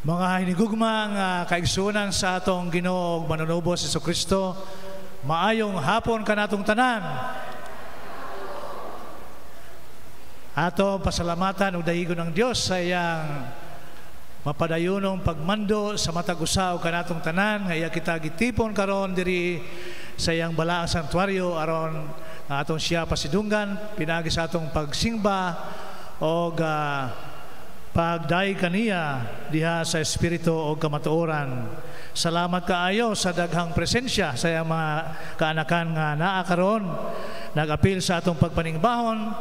Mga hinigugmang kaigsunan sa atong Ginoo Manunubos Jesucristo, maayong hapon kanatong tanan. Ato pasalamatan ug dayigon ng Dios sa iyang mapadayunong pagmando sa matag usaw kanatong tanan nga iya kita gitipon karon diri sa iyang balaang santuaryo aron atong siya pasidunggan pinagi sa atong pagsingba o pagday kaniya diha sa espiritu o kamatuoran. Salamat kaayo sa daghang presensya sa iyang mga kaanakan nga naa karon nag-apil sa atong pagpaningbahon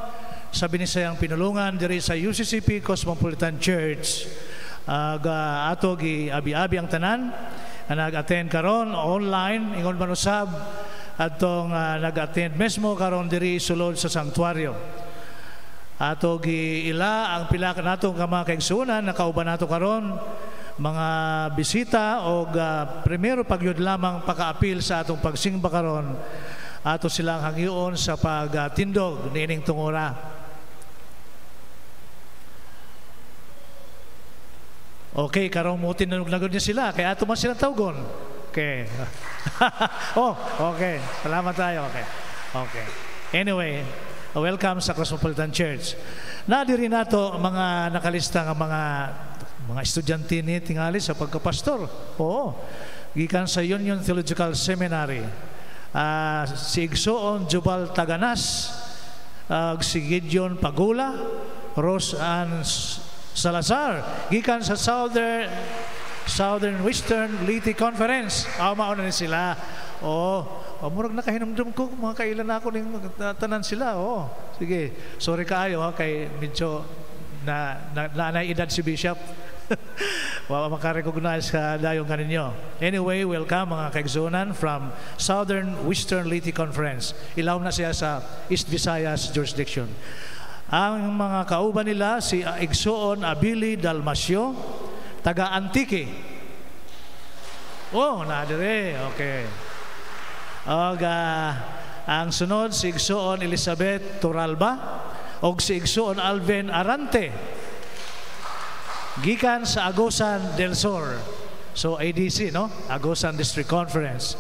sa binisayang pinulungan diri sa UCCP Cosmopolitan Church. Ato gi abi-abi ang tanan nga nag-attend karon online ingon man usab atong nag-attend mesmo karon diri sulod sa sanktuaryo. Ato gi ila ang pila kanatong mga kaigsunan nakauban nato karon mga bisita o primero pagyud lamang pakaapil sa atong pagsingba karon ato silang hangyoon sa pagtindog niining tungora. Okay, karong mo tinanong niya sila, kaya ato man sila tawgon. Okay. Oh, okay. Salamat tayo. Okay. Okay. Anyway, welcome sa Cosmopolitan Church. Nadiri nato mga nakalista ng mga estudyante ni tingali sa pagkapastor. Oo. Gikan sa Union Theological Seminary. Si Igsoon Jubal Taganas, si Gideon Pagula, Rose Ann Salazar, gikan sa Southern Western Leyte Conference. Mauna ni sila. Murag nakahinumdum ko, mga kailan ako ning tanan sila. Sige, sorry kaayo kay medyo na edad si Bishop. Wala makarecognize ka dayong kaninyo. Anyway, welcome mga kaigsunan from Southern Western Leyte Conference. Ilaw na siya sa East Visayas jurisdiction. Ang mga kauban nila si Igsoon Abili Dalmasio, taga Antique. Nadire. Okay. Ang sunod si Igsoon Elizabeth Turalba o si Igsoon Alvin Arante, gikan sa Agusan del Sur. So ADC, no? Agusan District Conference.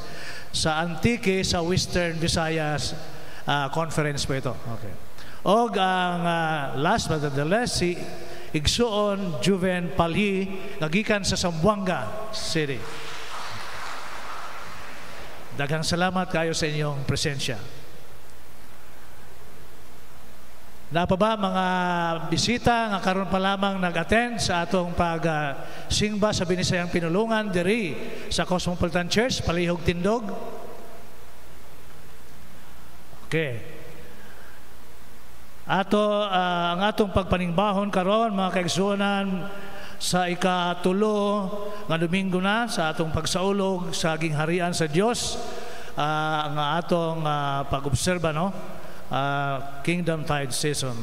Sa Antique, sa Western Visayas Conference po ito. Okay. O ang last but not the least, si Igsoon Juven Palhi, nagikan sa Zamboanga City. Daghang salamat kayo sa inyong presensya. Na pa ba mga bisita nga karon pa lamang nag-attend sa atong pag-singba sa Binisayang Pinulungan diri sa Cosmopolitan Church, Palihog Tindog? Okay. Ang atong pagpaningbahon karon mga kaigsuonan sa ikatulo nga Domingo na sa atong pagsaulog sa gingharian sa Dios, nga atong pag-obserba, no? Kingdom Tide Season.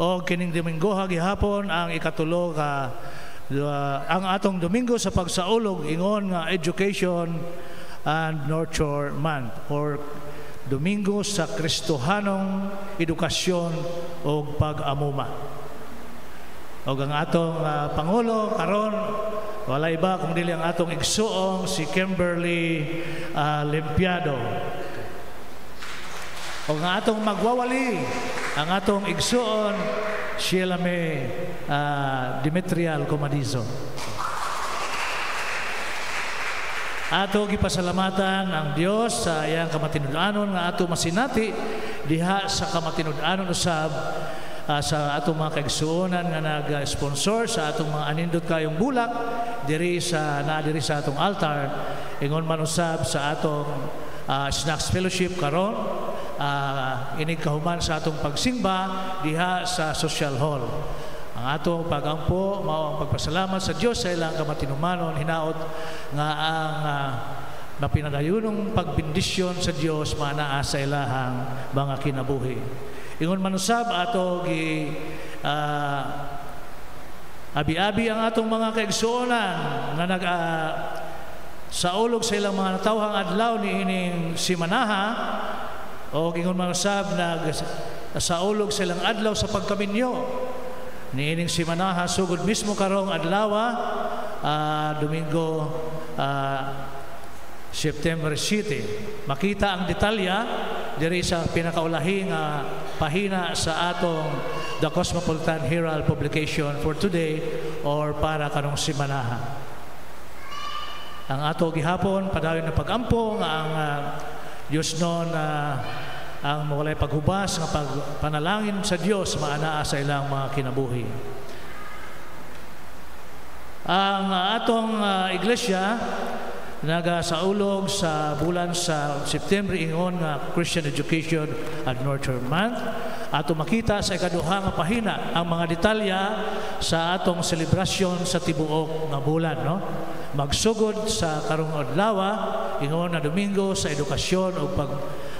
O kining Domingo gihapon ang ikatulo ang atong Domingo sa pagsaulog ingon nga Education and Nurture Month, or Domingo sa Kristohanong Edukasyon o Pag-amuma. O ang atong Pangulo karon wala iba kung dili ang atong igsuong si Kimberly Limpiado. O ang atong magwawali ang atong igsuon Sheila May Dimitrial Comadizo. Ato gipasalamatan ang Dios sa iyang kamatinud-anon nga ato masinati diha sa kamatinud-anon usab sa atong mga kaigsuonan nga nag-sponsor sa atong mga anindot kayong bulak diri sa atong altar, ingon man usab sa atong Snacks Fellowship karon inig kahuman sa atong pagsimba diha sa Social Hall. Ang atong pagampo mao ang pagpasalamat sa Dios sa ilang kamatinumanon, hinaot nga ang napinadayunong pagbindisyon sa Dios manaa sa ilahang mga kinabuhi. Ingon man usab ato abi-abi ang atong mga kaigsuonan nga saulog sa ilang mga natawhang adlaw ni ining simanaha, o ingon man usab saulog sa ilang adlaw sa pagkaminyo niining simanaha sugod mismo karong adlaw Domingo September 7. Makita ang detalya diri sa pinakaulahing pahina sa atong The Cosmopolitan Herald publication for today or para karong simanaha. Ang ato gihapon padayon na pagampo nga ang Dios non ang mawalay paghubas nga pagpanalangin sa Dios maanaa sa ilang mga kinabuhi. Ang atong iglesia nagasaulog sa bulan sa September ingon nga Christian Education and Nurture Month. Ato makita sa ikaduha nga pahina ang mga detalya sa atong selebrasyon sa tibuok nga bulan, no? Magsugod sa karong adlaw ingon na Domingo sa edukasyon o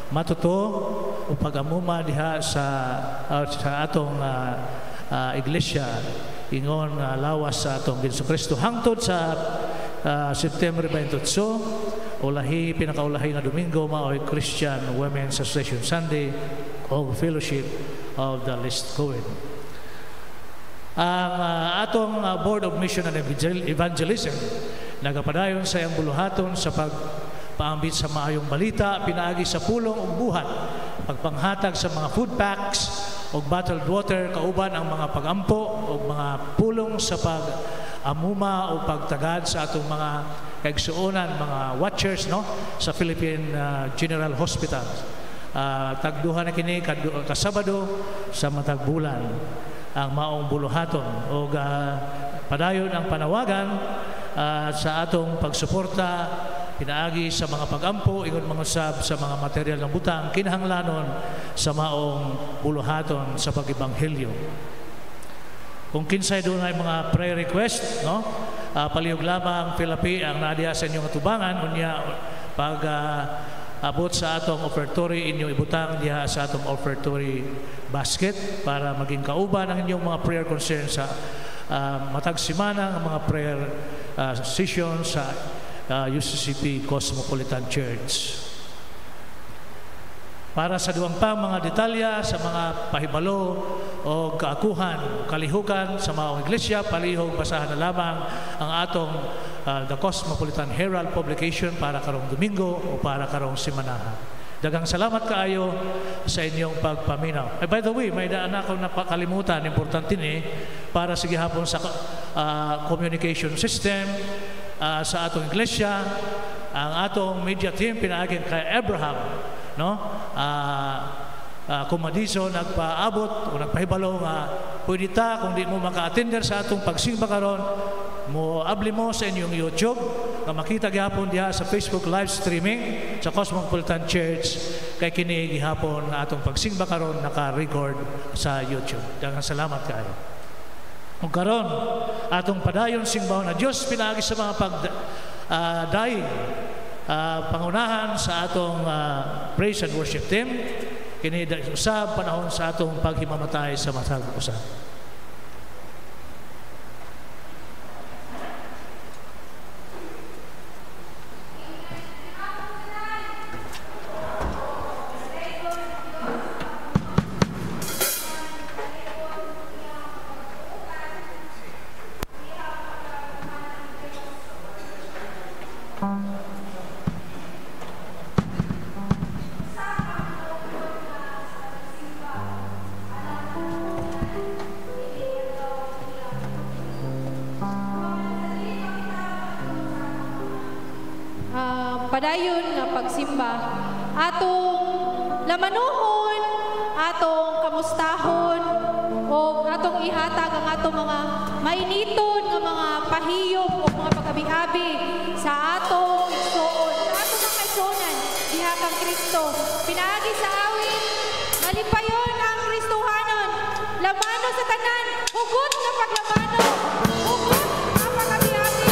matuto o pag-amuma diha sa atong iglesia ingon lawas sa atong Jesucristo hangtod sa September 28 pinakaulahi nga Domingo mao'y Christian Women's Association Sunday o Fellowship of the Least Going. Ang atong Board of Mission and Evangelism nagapadayon sa iyang buluhaton sa pagpaambit sa maayong balita, pinaagi sa pulong ug buhat, pagpanghatag sa mga food packs ug bottled water, kauban ang mga pagampo ug mga pulong sa pag-amuma o pagtagad sa atong mga kaigsuonan, mga watchers no sa Philippine General Hospital. Tagduha na kini kasabado sa matag bulan ang maong buluhaton o padayon ang panawagan sa atong pagsuporta pinaagi sa mga pagampo ingon mangusab sa mga material ng butang kinahanglanon sa maong buluhaton sa pag-ebanghelyo. Kung kinsay doon ay mga prayer request no palihog lamang Pilapi ang naadiya sa inyong atubangan unya pag abot sa atong offertory inyong ibutang diha sa atong offertory basket para maging kauban ang inyong mga prayer concerns sa matag semana ang mga prayer session sa UCCP Cosmopolitan Church. Para sa duwang pang mga detalya sa mga pahibalo o kaakuhan, kalihukan sa mga iglesia, palihog basahan na lamang ang atong The Cosmopolitan Herald publication para karong Domingo o para karong semanahan. Dagang salamat kaayo sa inyong pagpaminaw. By the way, may daan akong napakalimutan, importante ni para sa gihapon sa communication system sa atong iglesia, ang atong media team pinaagin kay Abraham, no? Kumadiso nagpaabot o nagpahibalo nga pwede ta kung di mo maka-attender sa atong pagsimba karon mo abli mo sa inyong YouTube nga makita gihapon diha sa Facebook live streaming sa Cosmopolitan Church kay kini gihapon nga atong pagsimba karon naka-record sa YouTube. Daghang salamat kaayo. Ug karon atong padayon simbahan na Dios pinaagi sa mga pagdaig pangunahan sa atong praise and worship team kini usab panahon sa atong paghimamatay sa matag usab. Padayon nga pagsimba atong lamanuhon, atong kamustahon o atong ihatag ang atong mga mainiton nga mga pahiyop o mga pag-abi-abi sa atong igsoon, sa atong mga igsoonan diha kang Kristo. Pinaagi sa awit, nalipayon ang Kristohanon, lamano sa tanan, hugot nga paglamano, hugot nga pag-abi-abi.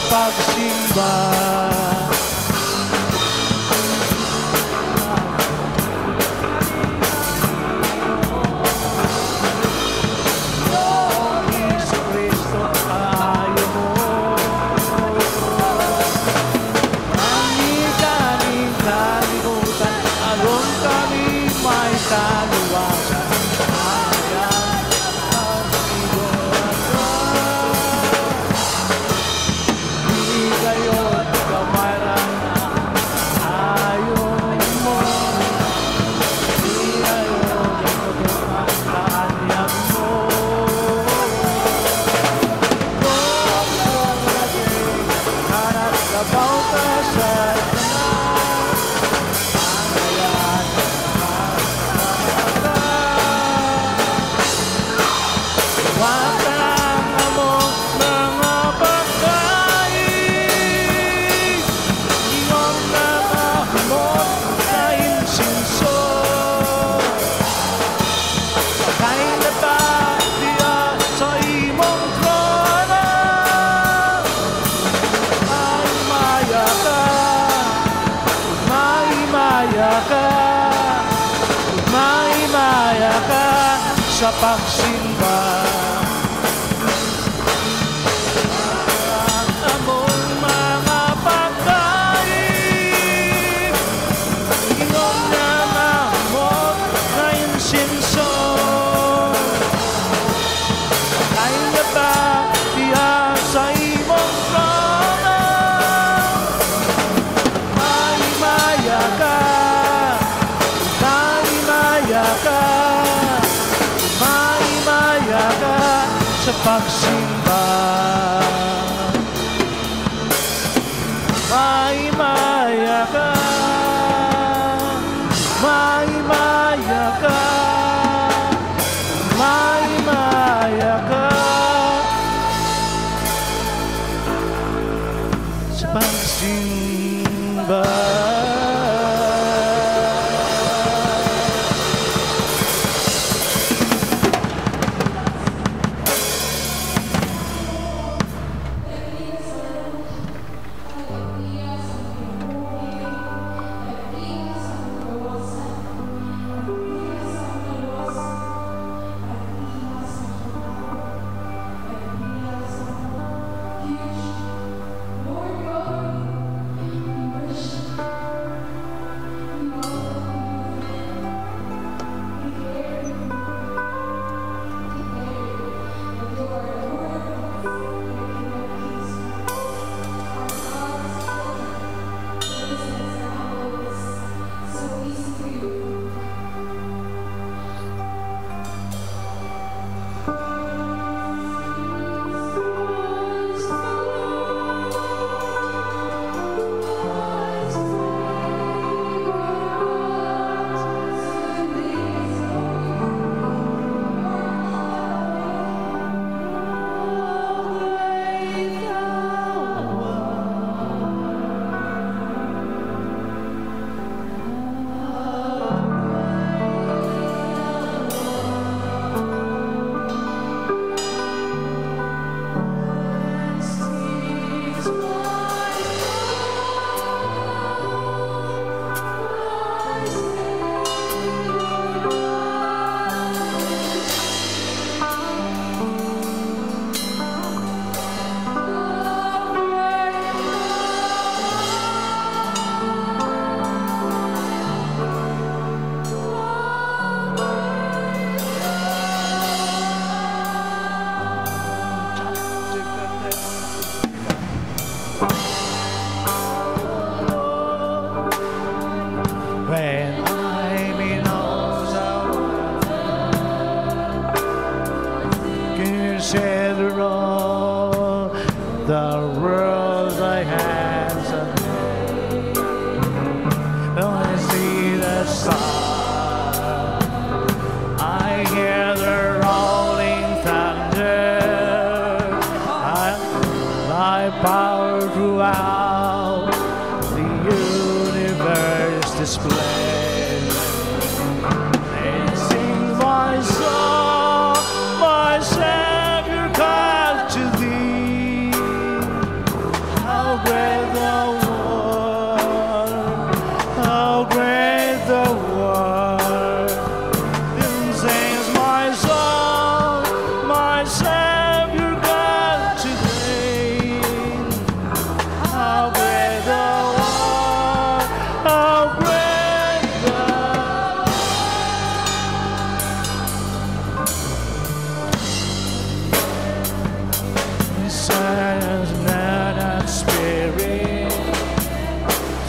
pagsimba. Sa pagsimba ang among mga pagkain, inom na namot na insinso. Kain na ba diha sa imong trono? Ay maya ka, ay maya ka, sa pagsimba. Maya ka, maya ka, maya ka, sa pagsimba. Power throughout the universe display. And sing my song, my Savior, God, to thee. Savior God today. How great thou art, how great thou art. Silence night and spirit,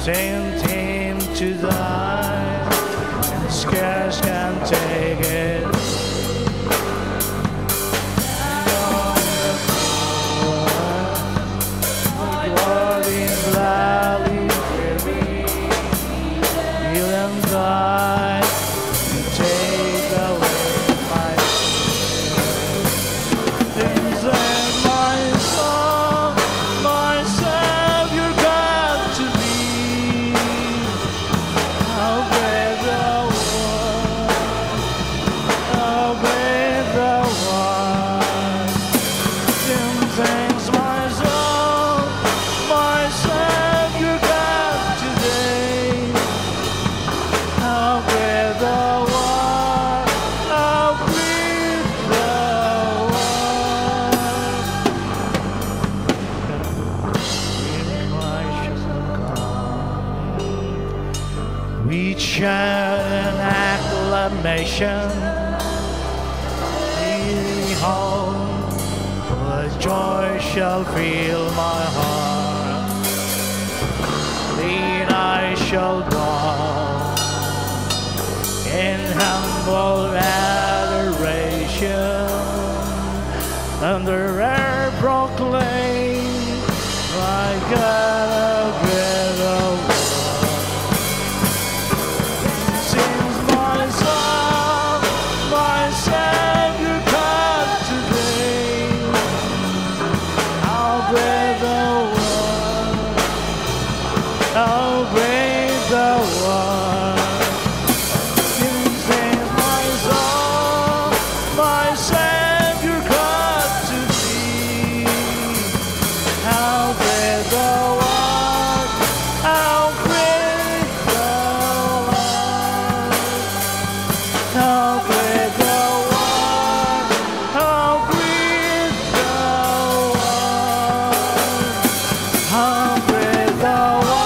sent him to die, and scarce can take it. Acclamation, behold, with joy shall fill my heart. Then I shall bow in humble adoration, and the rare proclaim, my God, how great thou art.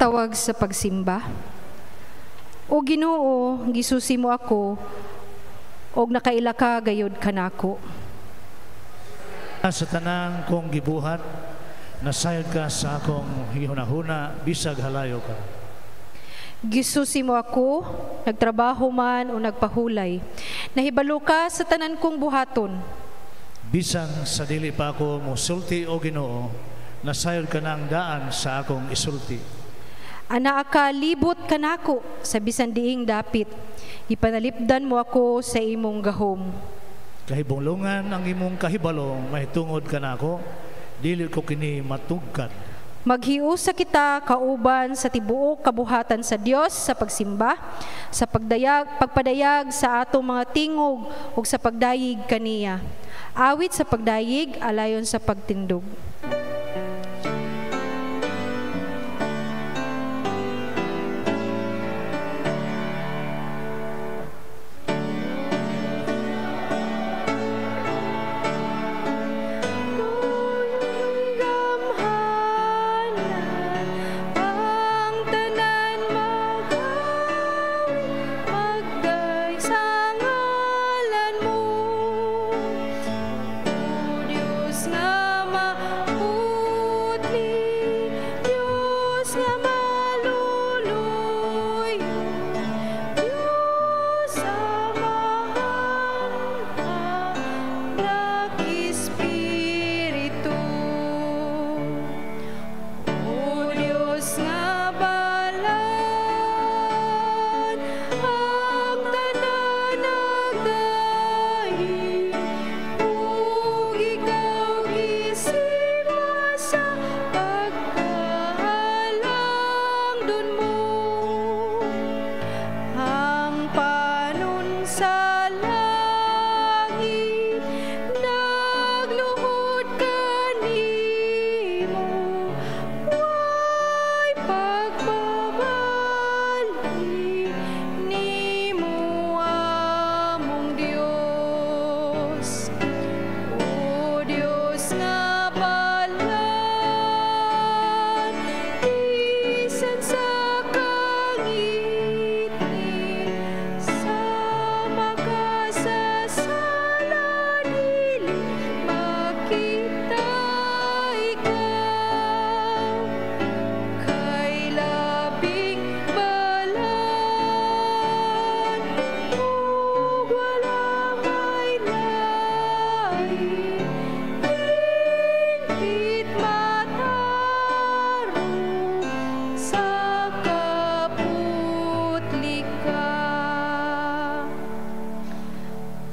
Tawag sa pagsimba. O Ginoo, gisusi mo ako, og nakaila ka gayod kanako. Sa tanang kong gibuhat, nasayod ka sa akong hihuna-huna, bisag halayo ka. Gisusi mo ako, nagtrabaho man o nagpahulay. Nahibalo ka sa tanan kong buhaton. Bisan sa dili pa ako musulti o Ginoo, nasayod ka ng daan sa akong isulti. Ana ka libot kanako sa bisan diing dapit. Ipanalipdan mo ako sa imong gahom. Kahibulungan ang imong kahibalong, mahitungod ka nako, dili ko kini matugkad. Maghiusa kita kauban sa tibuok kabuhatan sa Dios sa pagsimba, sa pagpadayag sa atong mga tingog ug sa pagdayig kaniya. Awit sa pagdayig alayon sa pagtindog.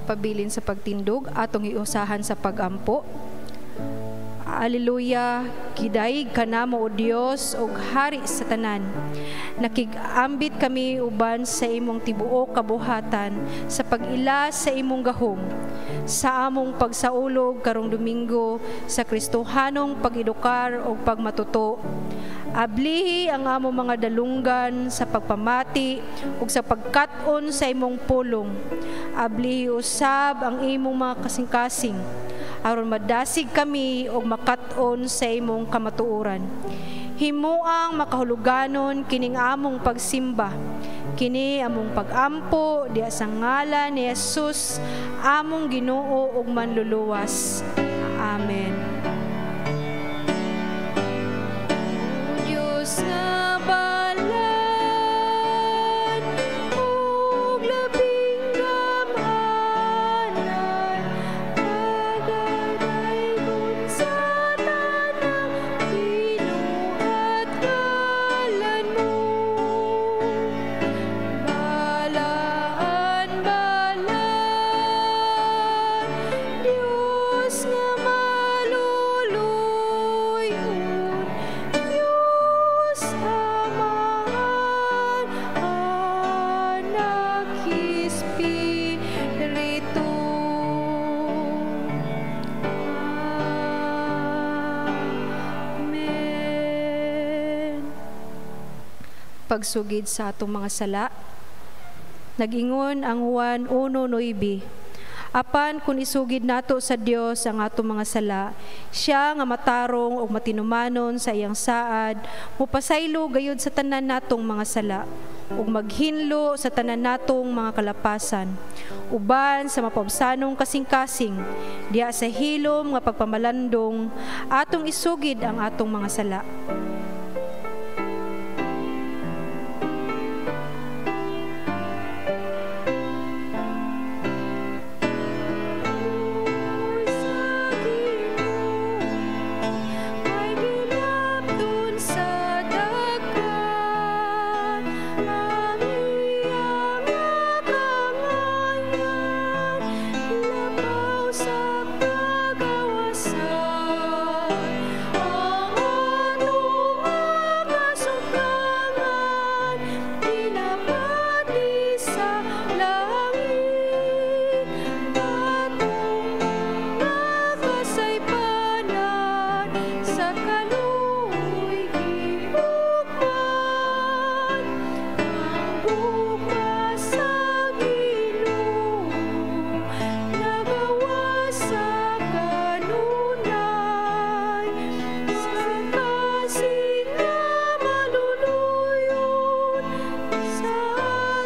Pabilin sa pagtindog atong iusahan sa pagampo. Hallelujah, gidayeg ka namo o Dios ug hari sa tanan. Nakigambit kami uban sa imong tibuok kabuhatan sa pag-ila sa imong gahom. Sa among pagsaulog karong Domingo sa Kristohanong pag-edukar o pagmatuto. Ablihi ang among mga dalunggan sa pagpamati ug sa pagkat-on sa imong pulong. Ablihi usab ang imong mga kasing-kasing aron madasig kami og makat-on sa imong kamatuoran. Himuang makahuluganon kining among pagsimba. Kini among pagampo diha sa ngalan ni Jesus, among Ginoo ug manluluwas. Amen. O Diyos nga balaan, ug labing gamhanan, pagdaygon sa tanang binuhat ngalan mo. Balaan, balaan, Diyos nga maluluyon, Diyos Amahan, Anak, Espiritu. Amen. Pagsugid sa atong mga sala. Nag-ingon ang Juan 1:9. Apan kung isugid nato sa Dios ang atong mga sala, siya nga matarong ug matinumanon sa iyang saad, mupasaylo gayud sa tanan natong mga sala, ug maghinlo sa tanan natong mga kalapasan, uban sa mapabsanong kasing-kasing, diha sa hilom nga pagpamalandong, atong isugid ang atong mga sala. Sa sa kaluoy gibukman, ang bukma sa Ginoo nagawa sa kanunay, sa kasing nga maluluyon sa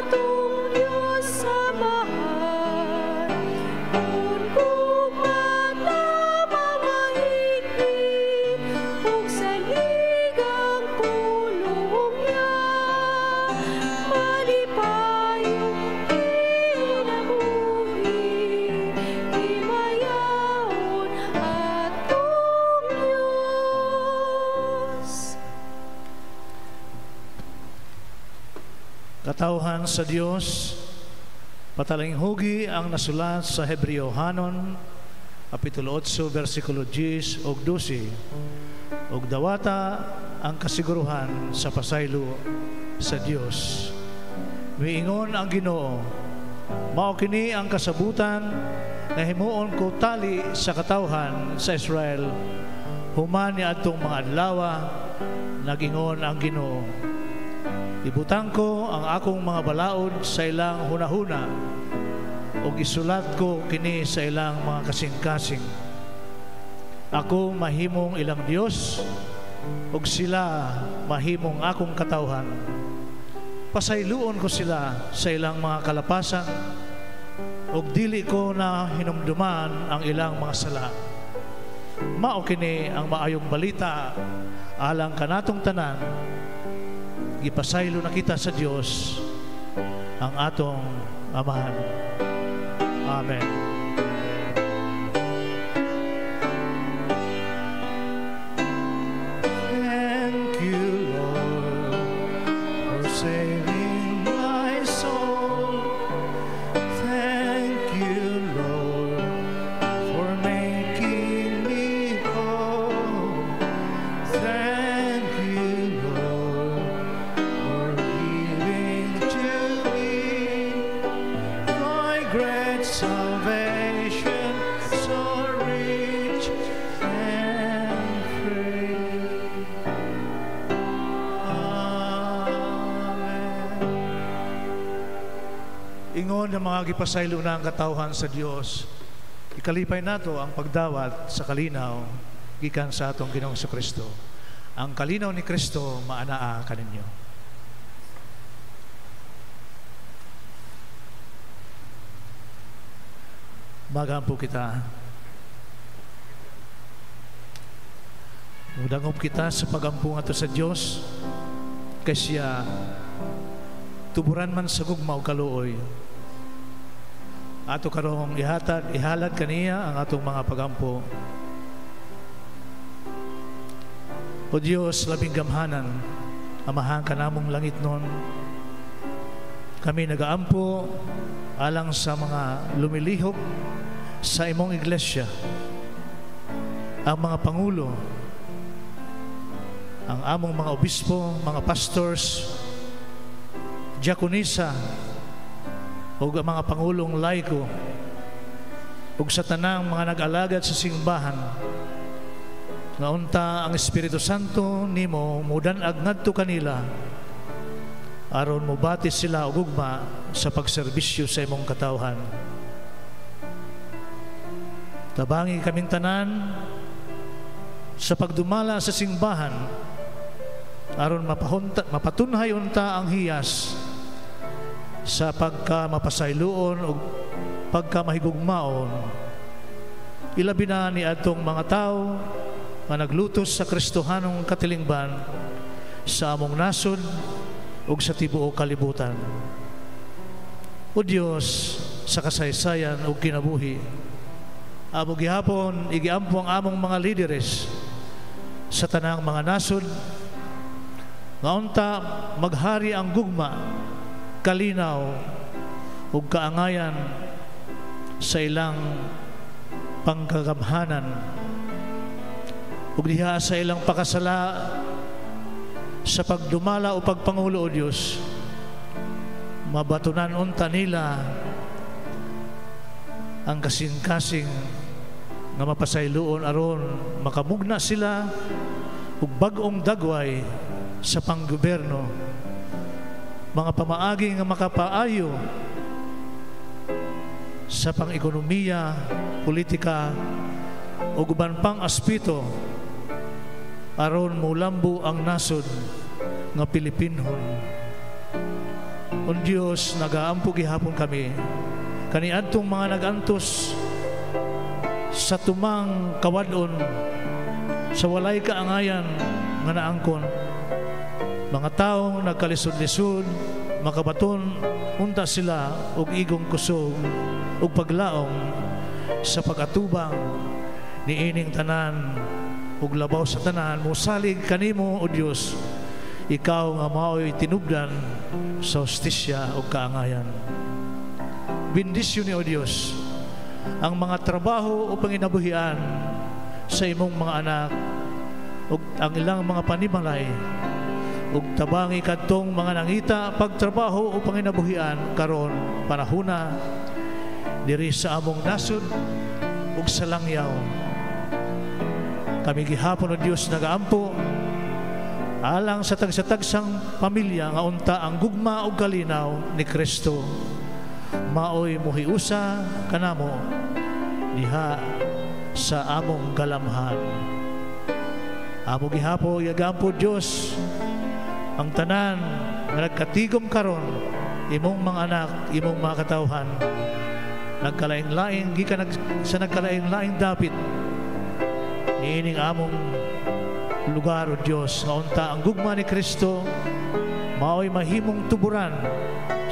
atong Diyos samahan. Kung bukman na mga higpit ug saligang pulong niya, malipayong kinabuhi, himayaon atong Diyos. Katauhan sa Dios, pataling hugi ang nasulat sa Hebreo-hanon, Kapitulo 8, versikulo 10 ug 12, ug dawata ang kasiguruhan sa pasaylo sa Dios. Miingon ang Ginoo, mao kini ang kasabutan nga himuon ko tali sa katawhan sa Israel, human ni adtong mga adlaw, nagingon ang Ginoo. Ibutang ko ang akong mga balaod sa ilang hunahuna ug isulat ko kini sa ilang mga kasing-kasing. Ako mahimong ilang Dios ug sila mahimong akong katawhan. Pasayloon ko sila sa ilang mga kalapasan ug dili ko na hinumduman ang ilang mga sala. Mao kini ang maayong balita alang kanatong tanan. Ipasaylo na kita sa Dios ang atong amahan. Amen. Thank you, Lord, for saving my soul. Thank you, Lord, for making me whole. Thank you, Lord, for giving to me thy great salvation, so rich and free. Amen. Ingon ng mga gipasaylo na ang katawhan sa Dios, ikalipay nato ang pagdawat sa kalinaw gikan sa atong Ginoong Kristo. Ang kalinaw ni Kristo maanaa kaninyo. Magampo kita. Mudangop kita sa pagampo nga to sa Dios, kay siya tuburan man sa gugma o kaluoy. Ato karong ihalad kaniya ang atong mga pagampo. O Dios, labing gamhanan, amahan ka namong langit nun. Kami nagaampo alang sa mga lumilihok sa imong iglesia, ang mga pangulo, ang among mga obispo, mga pastors, diakonisa, o ang mga pangulong laiko, ug sa tanang mga nag-alagad sa simbahan, nga unta ang Espiritu Santo nimo mudanag ngadto kanila aron mobati sila og ugma sa pagserbisyo sa imong katawhan. Tabangi kaming tanan sa pagdumala sa simbahan aron mapatunhay unta ang hiyas sa pagkamapasayloon o pagkamahigugmaon. Ilabi na ni atong mga tao nga naglutos sa Kristohanong katilingban sa among nasod ug sa tibuok kalibutan. O Dios, sa kasaysayan ug kinabuhi, amo gihapon igiampo ang among mga lideres sa tanang mga nasod nga unta maghari ang gugma, kalinaw ug kaangayan sa ilang pangkagamhanan ug diha sa ilang pakasala sa pagdumala o pagpangulo o Dios. Mabatunan unta nila ang kasing-kasing nga mapasayloon aron makamugna sila ug bag-ong dagway sa panggobyerno, mga pamaagi nga makapaayo sa pang-ekonomiya, politika ug uban pang aspeto aron mulambo ang nasod nga Pilipinhon. On Dios, nagaampo gihapon kami kaniadtong mga nagantos sa tumang kawadon sa walay kaangayan nga naangkon, mga taong nagkalisod-lisod, makabaton unta sila og igong kusog ug paglaong sa pag-atubang niining tanan ug labaw sa tanan. Musalig kanimo o Dios, ikaw nga mao'y tinubdan sa hustisya ug kaangayan. Bendisyon ni o Dios ang mga trabaho o panginabuhian sa imong mga anak ug ang ilang mga panimalay, ug tabangi kadtong mga nangita pagtrabaho o panginabuhian karon panahona diri sa among nasod ug sa langyaw. Kami gihapon o Dios nagaampo alang sa tagsang pamilya nga unta ang gugma ug kalinaw ni Kristo maoy muhiusa kanamo diha sa among galamhan. Amo gihapo yagampo Dios ang tanan nga nagkatigom karon, imong mga anak, imong mga katawhan, nagkalain-laing gikan sa nagkalain-laing dapit niining among lugar o Dios nga unta ang gugma ni Kristo maoy mahimong tuburan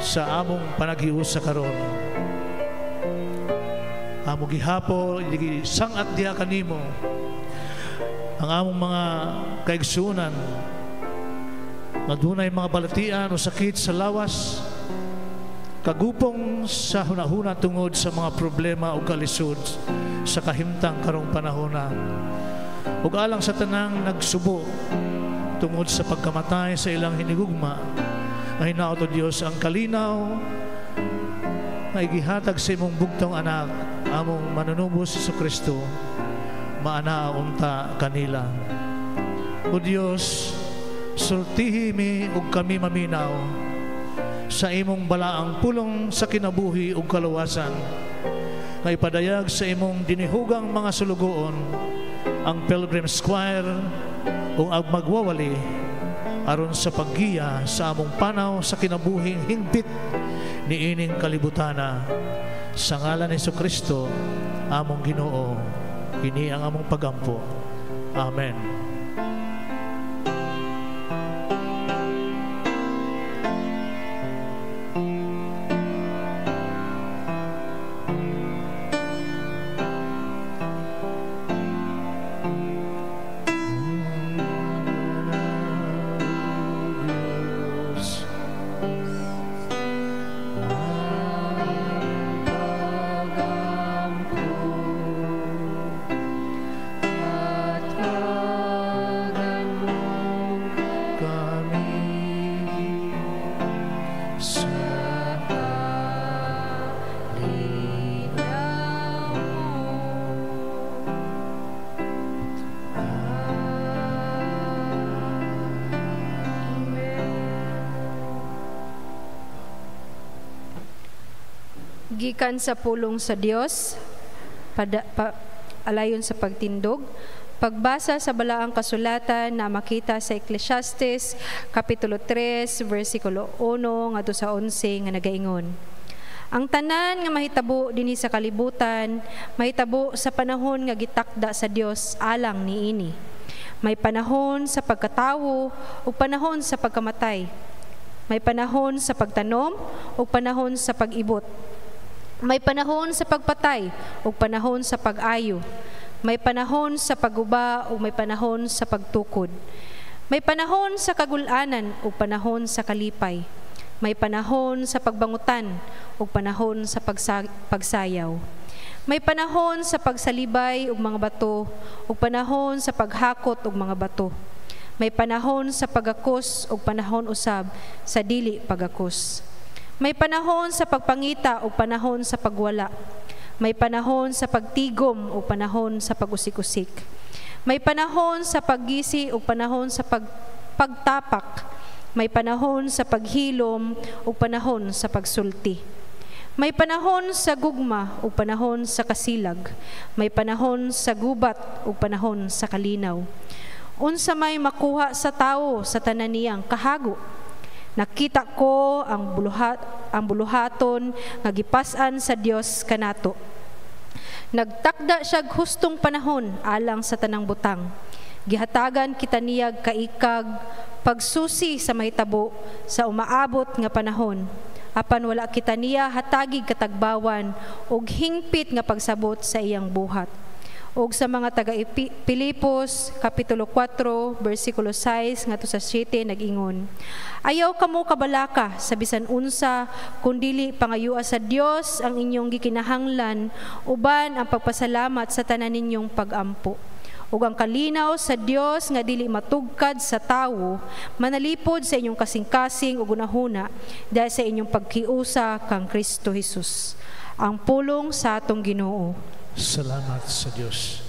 sa among panaghiusa karon. Amo gihapo sangat diha kanimo ang among mga kaigsuonan nga dunay mga balatian o sakit sa lawas, kagupong sa hunahuna tungod sa mga problema o kalisod sa kahimtang karong panahona, ug alang sa tanang nagsubo tungod sa pagkamatay sa ilang hinigugma, nga hinaot o Dios ang kalinaw nga igihatag sa imong bugtong anak, among manunubos sa Kristo, maana unta kanila. O Dios, sultihi mi ug kami maminaw sa imong balaang pulong sa kinabuhi ug kaluwasan, nga ipadayag sa imong dinihugang mga sulugoon ang Pilgrim's Choir ug ang magwawali aron sa paggiya sa among panaw sa kinabuhing hingpit niining kalibutana. Sa ngalan ni Jesucristo among Ginoo, ini ang among pagampo. Amen. Gikan sa pulong sa Dios, alayon sa pagtindog, pagbasa sa balaang kasulatan na makita sa Ecclesiastes kapitulo 3 versikulo 1 ngadto sa 11 nga nagaingon: ang tanan nga mahitabo dinhi sa kalibutan mahitabo sa panahon nga gitakda sa Dios alang niini. May panahon sa pagkatawo ug panahon sa pagkamatay. May panahon sa pagtanom ug panahon sa pag-ibot. May panahon sa pagpatay ug panahon sa pag-ayo. May panahon sa paguba ug may panahon sa pagtukod. May panahon sa kagul-anan ug panahon sa kalipay. May panahon sa pagbangutan ug panahon sa pagsayaw. May panahon sa pagsalibay ug mga bato ug panahon sa paghakot ug mga bato. May panahon sa pagakos ug panahon usab sa dili pagakos. May panahon sa pagpangita o panahon sa pagwala. May panahon sa pagtigom o panahon sa pag-usik-usik. May panahon sa paggisi ug panahon sa pagtapak. May panahon sa paghilom ug panahon sa pagsulti. May panahon sa gugma ug panahon sa kasilag. May panahon sa gubat ug panahon sa kalinaw. Unsa may makuha sa tawo sa tanan niyang kahago. Nakita ko ang buluhaton nga gipas-an sa Dios kanato. Nagtakda siya hustong panahon alang sa tanang butang. Gihatagan kita niyag kaikag pagsusi sa mahitabo sa umaabot nga panahon. Apan wala kita niya hatagig katagbawan og hingpit nga pagsabot sa iyang buhat. Og sa mga taga Pilipos kapitulo 4 bersikulo 6 ngadto sa 7 nag-ingon, ayaw kamo kabalaka sa bisan unsa kundili pangayua sa Dios ang inyong gikinahanglan uban ang pagpasalamat sa tanan ninyong pag-ampo. Ug ang kalinaw sa Dios nga dili matugkad sa tawo manalipod sa inyong kasing-kasing ug unahuna dahil sa inyong pagkiusa kang Kristo Jesus. Ang pulong sa atong Ginoo. Salamat sa Diyos.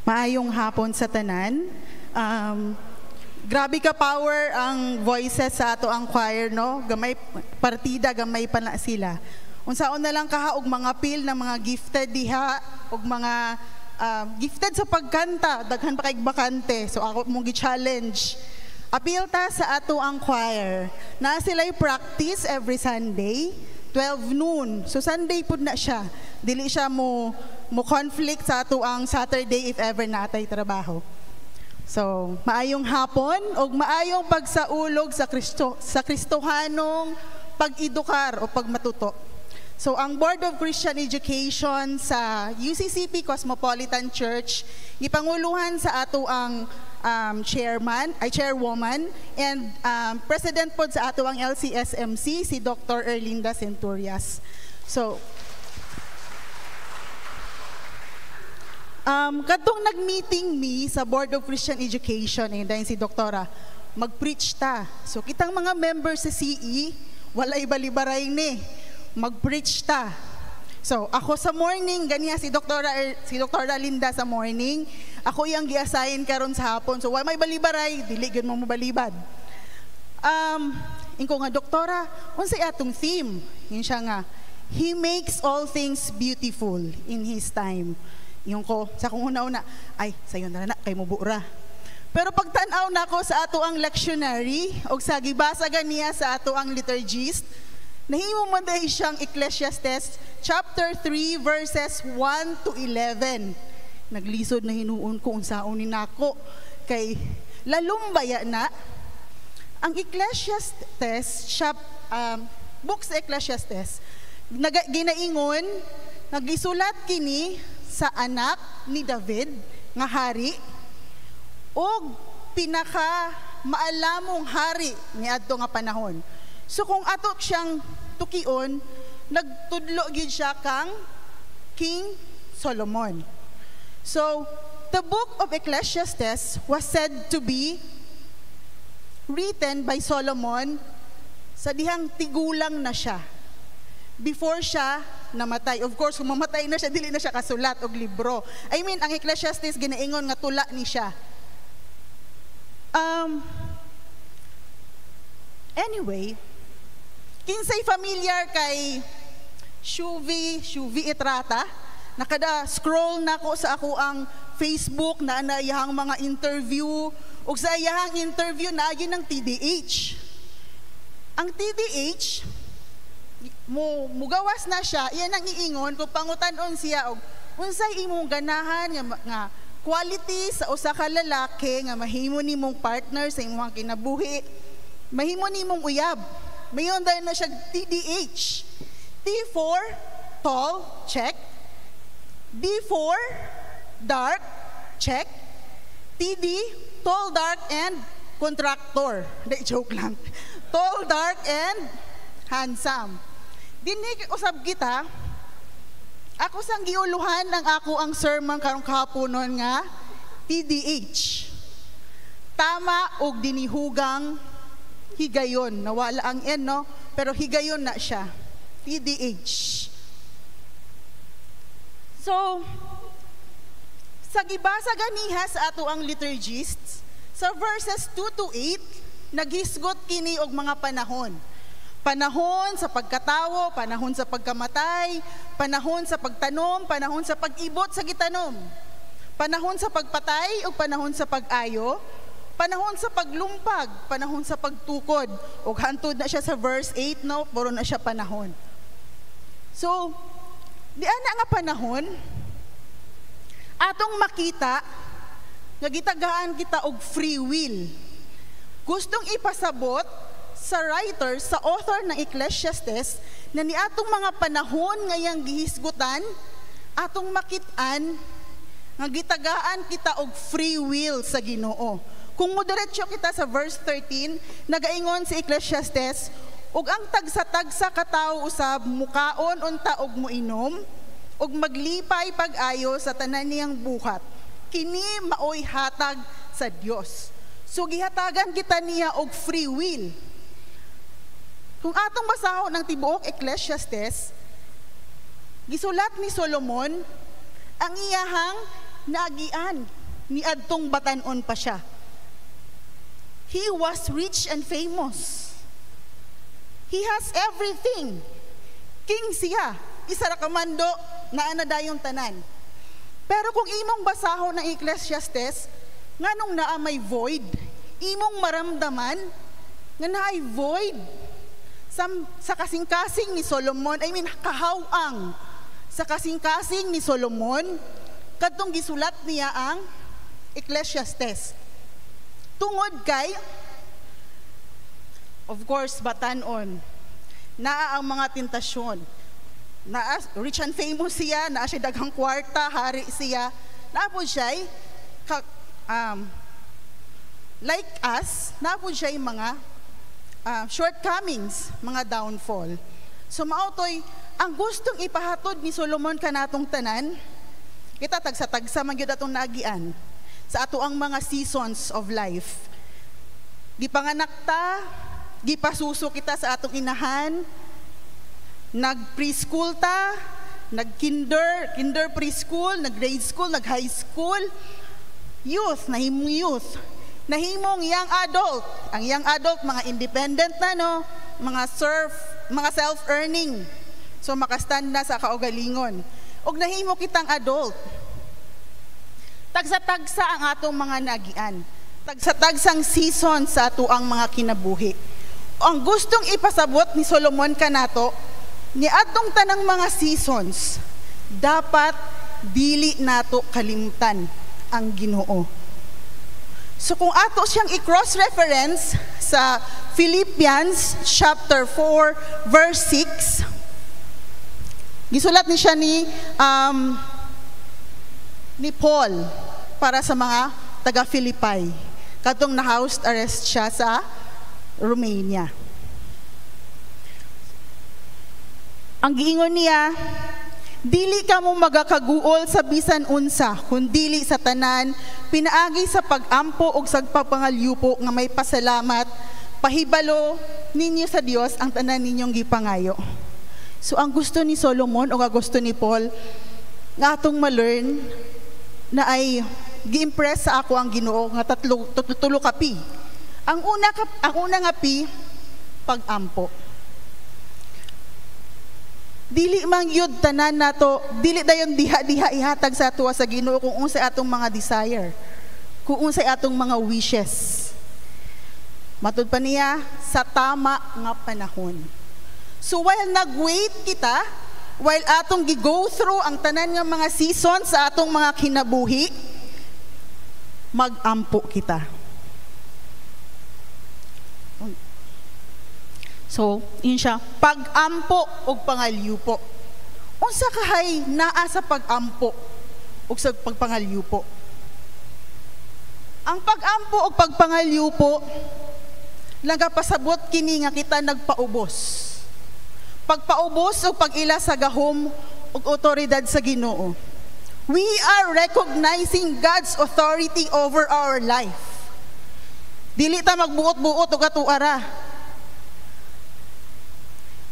Maayong hapon sa tanan. Grabe ka power ang voices sa ato ang choir, no? Gamay partida, gamay pa na sila. Unsaon na lang kaha og mga pil ng mga gifted diha og mga gifted sa pagkanta, daghan pa kay bakante. So ako mong gi-challenge. Appeal ta sa ato ang choir. Na sila'y practice every Sunday, 12 noon. So Sunday pud na siya. Dili siya mo conflict sa ato ang Saturday if ever natay trabaho. So, maayong hapon o maayong pagsaulog sa Kristohanong pag-edukar o pagmatuto. So, ang Board of Christian Education sa UCCP Cosmopolitan Church, gipanguluhan sa ato ang chairwoman, and president po sa ato ang LCSMC, si Dr. Erlinda Centurias. So, katong nag-meeting mi sa Board of Christian Education, dahil si Doktora, mag-preach ta. So, kitang mga members sa CE, walay balibaray ni, mag-preach ta. So, ako sa morning, ganiya si Doktora Linda sa morning, ako yung gi-assign karon sa hapon. So, may balibaray, dili gyud mo balibad. Inko nga, Doktora, unsay atong theme? Yun siya nga, He makes all things beautiful in His time. Yung ko, sa kung una-una, ay, sayo na kay mo bura. Pero pagtanaw na ko sa ato ang lectionary, o sa gibasa ganiya sa ato ang liturgist, nahimo man dahil siyang Ecclesiastes, chapter 3, verses 1 to 11. Naglisod na hinuon ko unsaon ni nako, kay lalumbaya na, ang Ecclesiastes, book sa Ecclesiastes, ginaingon, nagisulat kini, sa anak ni David nga hari o pinaka maalamong hari ni adto nga panahon. So kung ato siyang tukion, nagtudlo gyud siya kang King Solomon. So the book of Ecclesiastes was said to be written by Solomon sa dihang tigulang na siya, before siya namatay. Of course, kung mamatay na siya, dili na siya kasulat og libro. I mean, ang Ecclesiastes ginaingon nga tula ni siya. Anyway, kinsay familiar kay Shuvi Etrata? Nakada scroll na ko sa ako ang Facebook na iyahang mga interview, ug sa iyahang interview na yun ng TDH. Ang TDH, mugawas na siya, iyan ang iingon kung pangutanon siya og unsay imong ganahan nga quality sa usa ka lalaki nga mahimo nimong partner sa imong kinabuhi, mahimo nimong uyab. Mayon dahil na siya TDH. T4, tall, check. D4, dark, check. TD, tall, dark, and contractor. Hindi, joke lang. Tall, dark, and handsome. Dinig usab kita, ako sang giuluhan ng ako ang sermon karong kahaponon nga TDH. Tama og dinihugang higayon. Nawala ang N, no? Pero higayon na siya. TDH. So, sa gibasa ganiha sa ato ang liturgists, sa verses 2 to 8, naghisgot kini og mga panahon. Panahon sa pagkatawo, panahon sa pagkamatay, panahon sa pagtanom, panahon sa pag-ibot sa gitanom, panahon sa pagpatay o panahon sa pag-ayo, panahon sa paglumpag, panahon sa pagtukod. O hantod na siya sa verse 8, no? Puro na siya panahon. So, di ana nga panahon, atong makita, nga gitagaan kita og free will. Gustong ipasabot sa writer, sa author ng Ecclesiastes, na ni atong mga panahon ngayang gihisgutan, atong makitaan, nga gitagaan kita og free will sa Ginoo. Kung moderatyo kita sa verse 13, nagaingon si Ecclesiastes, ug ang tagsa-tagsa katawo usab mukaon unta og muinom, ug maglipay pag-ayo sa tanan niyang buhat. Kini maoy hatag sa Dios. So gihatagan kita niya og free will. Kung atong basahon ng tibuok Ecclesiastes, gisulat ni Solomon ang iyahang naagian ni adtong batan-on pa siya. He was rich and famous. He has everything. King siya. Isa ra kamando na anadayong tanan. Pero kung imong basahon ng Ecclesiastes, nganong naa may void, imong maramdaman nga naay void sa kasing-kasing ni Solomon, kahawang sa kasing-kasing ni Solomon, kadtong gisulat niya ang Ecclesiastes. Tungod kay, of course, batan-on, naa ang mga tentasyon. Naa, rich and famous siya, naa siya daghang kwarta, hari siya. Naa po siya, like us, naa po siya mga shortcomings, mga downfall. So maotoy, ang gustong ipahatod ni Solomon kanatong tanan, kita tagsa-tagsa man gyud atong naagian sa ato ang mga seasons of life. Gipanganak ta, gipasuso kita sa atong inahan, nag-preschool ta, nag-kinder preschool, nag-grade school, nag-high school, youth, nahimong youth, nahimong young adult. Ang young adult, mga independent na, no? Mga self-earning. So, makastand na sa kaugalingon. Og nahimo kitang adult. Tagsa-tagsa ang atong mga nagian. Tagsa-tagsang season sa ato ang mga kinabuhi. Ang gustong ipasabot ni Solomon kanato, ni atong tanang mga seasons, dapat dili nato kalimtan ang Ginoo. So kung ato siyang i-cross-reference sa Philippians chapter 4 verse 6, gisulat ni siya ni Paul para sa mga taga-Philippi. Katong na-house arrest siya sa Romania. Ang giingon niya, dili ka mo magakaguol sa bisan unsa, kundili sa tanan, pinaagi sa pagampo o sa pagpangalyupo nga may pasalamat, pahibalo ninyo sa Dios ang tanan ninyong gipangayo. So ang gusto ni Solomon o ang gusto ni Paul, nga atong ma-learn na ay gi-impress sa ako ang Ginoo nga tulo kapi. Ang una nga pi, pagampo. Dili man yun tanan nato, dili dayon diha ihatag sa ato sa Ginoo kung unsay atong mga desire, kung unsay atong mga wishes. Matud pa niya sa tama nga panahon. So while nag-wait kita, while atong gi-go through ang tanan nga mga season sa atong mga kinabuhi, mag-ampo kita. So, yun siya, pag-ampo o pangalyupo. Unsa kahay naa sa pag-ampo o sa pagpangalyupo? Ang pag-ampo o pagpangalyupo, nagapasabot kini nga kita nagpaubos. Pagpaubos o pag-ila sa gahom o otoridad sa Ginoo. We are recognizing God's authority over our life. Dili ta magbuot-buot o katuara.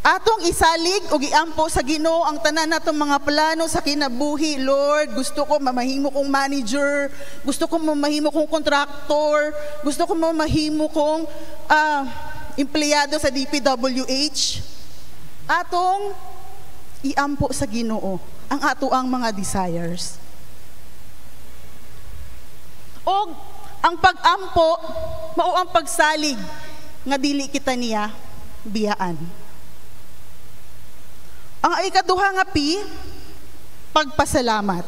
Atong isalig o giampo sa Ginoo ang tanan natong mga plano sa kinabuhi. Lord, gusto ko mamahimo kong manager, gusto ko mamahimo kong contractor, gusto ko mamahimo kong empleyado sa DPWH. Atong iampo sa Ginoo ang ato ang mga desires. O ang pag-ampo mao ang pagsalig nga dili kita niya biyaan. Ang ikaduha nga pi, pagpasalamat.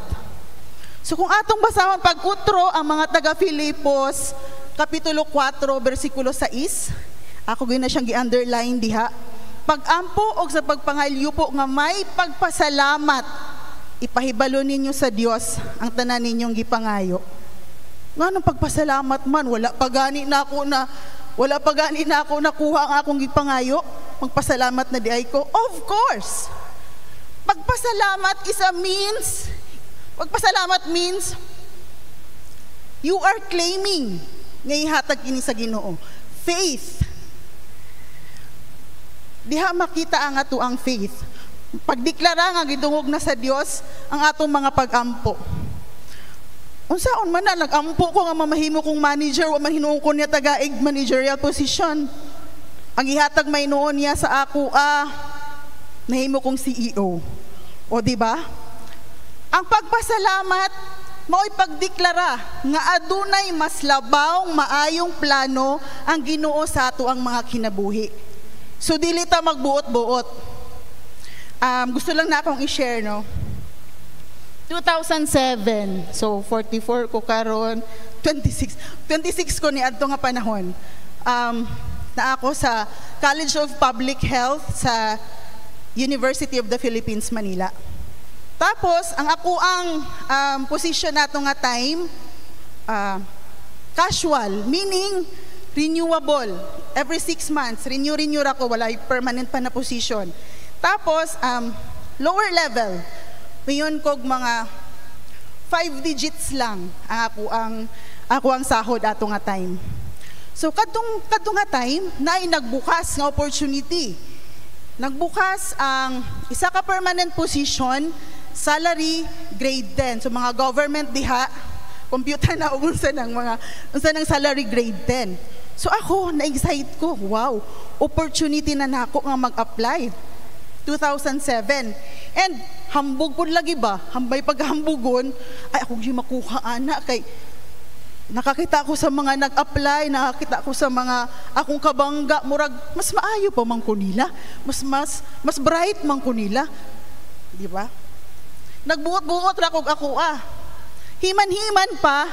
So kung atong basahon pag-utro ang mga taga-Filipos, Kapitulo 4, versikulo 6, ako gina siyang gi-underline diha, pag-ampo o sa pagpangalyupo nga may pagpasalamat, ipahibalo ninyo sa Dios ang tanan ninyong gipangayo. Nga nang pagpasalamat man, wala pa gani na ako nakuha ang akong gipangayo, magpasalamat na di ay ko. Of course, pagpasalamat means you are claiming nga ihatag kini sa Ginoo. Faith. Diha makita ang ato ang faith. Pagdeklara nga gidungog na sa Dios ang atong mga pag-ampo. unsaon man na nagampo ko nga mamahimo kong manager wa man hinuon ko niya tagaig managerial position. Ang ihatag may noon niya sa ako nahimo kong CEO. O di ba? Ang pagpasalamat mao'y pagdeklara nga adunay mas labaw maayong plano ang Ginoo sa ato ang mga kinabuhi. So dili ta magbuot-buot. Gusto lang na akong i-share, no? 2007, so 44 ko karon, 26 ko ni adto nga panahon. Na ako sa College of Public Health sa University of the Philippines, Manila. Tapos, ang ako ang position nato nga time, casual, meaning renewable. Every 6 months, renew ako, wala permanent pa na position. Tapos, lower level, mayon kog mga 5 digits lang ako ang sahod ato nga time. So kadtong nga time naay nagbukas nga opportunity. Nagbukas ang isa ka permanent position, salary grade 10. So mga government diha, computer na unsa ng salary grade 10. So ako na-excite ko, wow, opportunity na nako nga mag-apply. 2007. And hambog ko lagi ba? Hambay paghambugon, ay ako di makuha ana kay nakakita ko sa mga nag-apply, nakakita ko sa mga akong kabangga, murag mas maayo pa man ko nila, mas bright man ko nila. Di ba? Nagbuot-buot ra kog ako Himan-himan pa,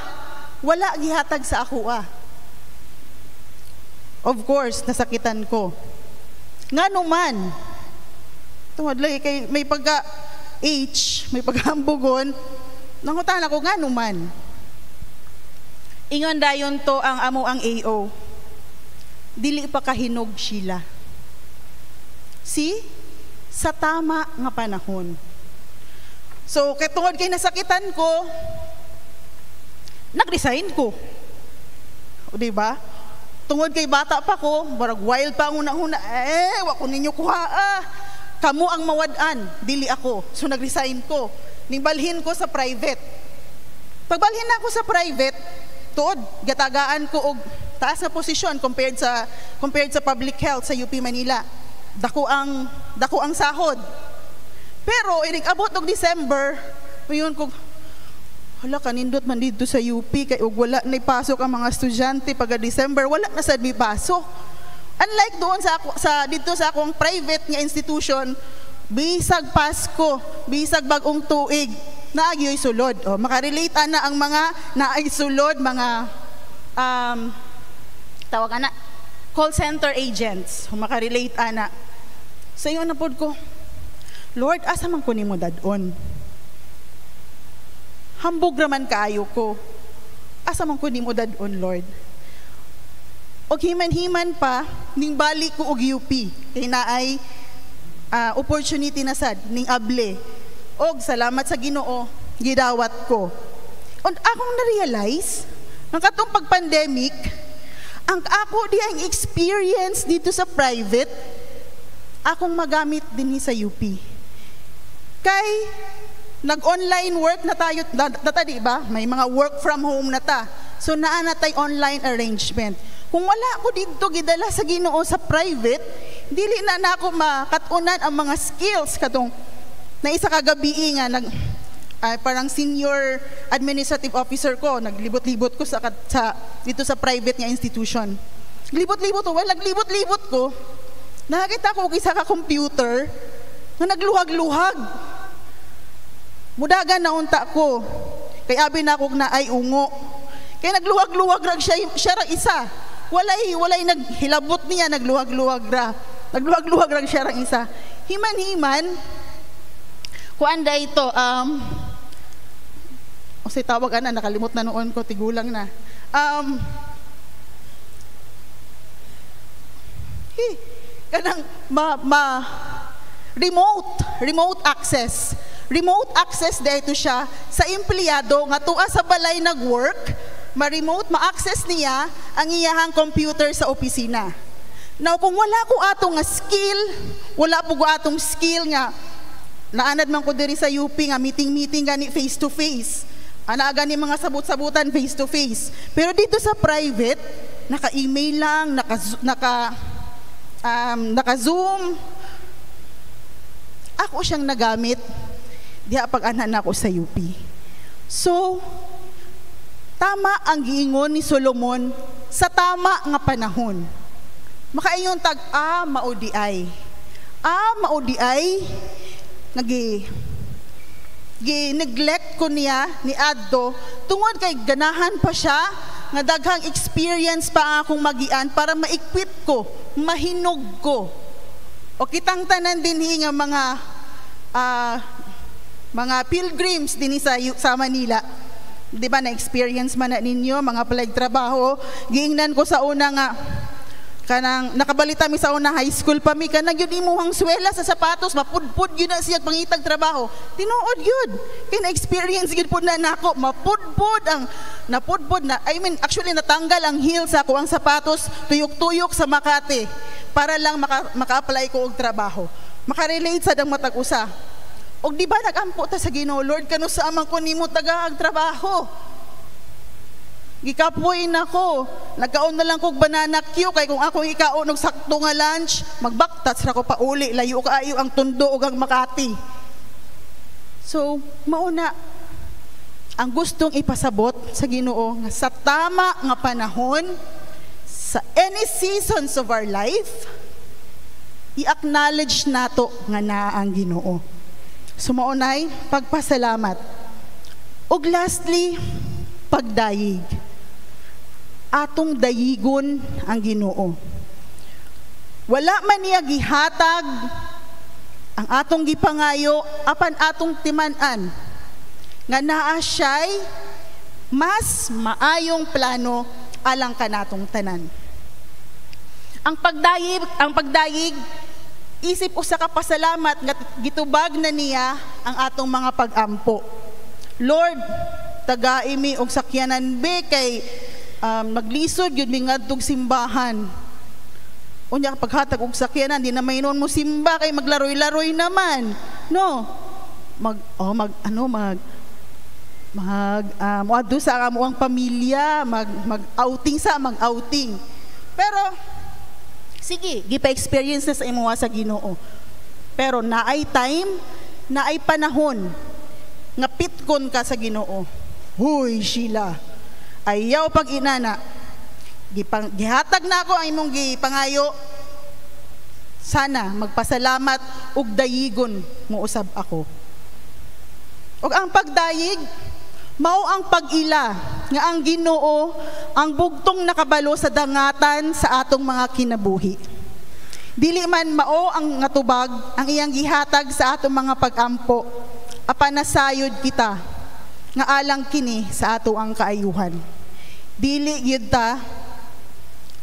wala gihatag sa ako Of course, nasakitan ko. Ngano man, tungod lagi kay may pagka-age, may paghambugon, nangutan ako nga numan. Ingon dayon to ang amo ang AO. Dili pa kahinog sila. Sa tama nga panahon. So, kay tungod kay nasakitan ko, nag-resign ko. O diba? Tungod kay bata pa ko, barag wild pa ang una-una, wa ko ninyo kuha Kamo ang mawad-an, dili ako. So nag-resign ko. Ningbalhin ko sa private. Pagbalhin ako sa private, tuod, gatagaan ko og taas na posisyon compared sa public health sa UP Manila. Dako ang sahod. Pero abot og December, mayon ko hala kanindot man dito sa UP kay og wala na ipasok ang mga estudyante pagka December, wala na sad mi pasok. Unlike doon dito sa akong private nga institution, bisag Pasko, bisag bagong tuig, naagyoy sulod. Makarelate ana ang mga naay sulod, mga tawag ana, call center agents. Makarelate ana. Sa iyo na pod ko, Lord, asa man ko nimo dadon? Hambog raman kaayo ko. Asa man ko nimo dadon, Lord? Og himan-himan pa ning balik ko og UP kay naay opportunity na sad ning able. Og salamat sa Ginoo gidawat ko. Und akong na-realize nang katong pag-pandemic, ang ako di ang experience dito sa private akong magamit dinhi sa UP. Kay nag-online work na tayo data, di ba? May mga work from home na ta. So naa na tay online arrangement. Kung wala ko dito gidala sa Ginoo sa private, dili na ako makatunan ang mga skills katong na isa ka gabi nga parang senior administrative officer ko, naglibot-libot ko sa dito sa private nga institution. Libot-libot ko. Nakakita ko og isa ka computer na nagluhag-luhag. Mudagan na unta ko. Kay abi na ako na ay ungo. Kay nagluwag-luwag ra siya ra isa. Walay naghilabot niya, nagluwag-luwag ra siya ra isa. Himan-himan kuanda ito o say tawag ana, nakalimot na noon ko, tigulang na. Kanang remote access. Remote access dito siya sa empleyado nga tuwa sa balay nag-work, ma-access niya ang iyahang computer sa opisina. Now, kung wala ko atong nga skill, wala po ko atong skill nga, naanad man ko diri sa UP nga meeting gani face to face. Ana gani mga sabut-sabutan face to face. Pero dito sa private, naka-email lang, naka-Zoom. Ako siyang nagamit diha pag anan ako sa UP. So, tama ang giingon ni Solomon sa tama nga panahon. Makaingon tag, maudi ay. Maudi ay, neglect ko niya ni Adto tungod kay ganahan pa siya nga daghang experience pa akong magian para ma-equip ko, mahinog ko. O kitang tanan dinhi nga mga pilgrims dinhi sa Manila. Di ba na-experience man na ninyo mga palag trabaho? Giingnan ko sa una nga kanang nakabalita mi sa una high school pa mi kanang yun imuhang swela sa sapatos mapudpud yun na siya pangitag trabaho tinuod yun kay na-experience yun po na nako napudpud actually natanggal ang heel sa ako ang sapatos tuyok-tuyok sa Makati para lang maka-apply ko og trabaho makarelate sa dang matag usa og di ba nagampo ta sa Ginoo Lord kano sa amang ko nimo tagaag trabaho gikapoy na ko. Nagkaon na lang kog banana Q kay kung akong ikaon og sakto nga lunch, magbaktas ra ko pa uli layo kaayo ang Tondo ug ang Makati. So, mauna ang gustong ipasabot sa Ginoo nga sa tama nga panahon sa any seasons of our life i-acknowledge nato nga naa ang Ginoo. So maunay pagpasalamat. Ug lastly, pagdayig. Atong dayigon ang Ginoo. Wala man niya gihatag ang atong gipangayo apan atong timan-an nga naa siya'y mas maayong plano alang kanatong tanan. Ang pagdayig isip usa ka pasalamat nga gitubag na niya ang atong mga pag-ampo. Lord, tagai mi og sakyanan be kay maglisod yun mi ngadtog simbahan. Unya paghatag og sakyanan di na mainon mo simba kay maglaroy-laroy naman. No. Moadto sa amuang pamilya, mag-outing. Pero sige, gipa-experience na sa imuha sa Ginoo. Pero naay time, naay panahon nga pitkon ka sa Ginoo. Huy, Sheila. Ayaw pag inana. Gihatag na ako ang imong gipangayo. Sana magpasalamat ug dayigon mo usab ako. Ug ang pagdayig mao ang pag-ila nga ang Ginoo ang bugtong nakabalo sa dangatan sa atong mga kinabuhi. Dili man mao ang natubag ang iyang gihatag sa atong mga pag-ampo apan nasayod kita nga alang kini sa ato ang kaayuhan. Dili gyud ta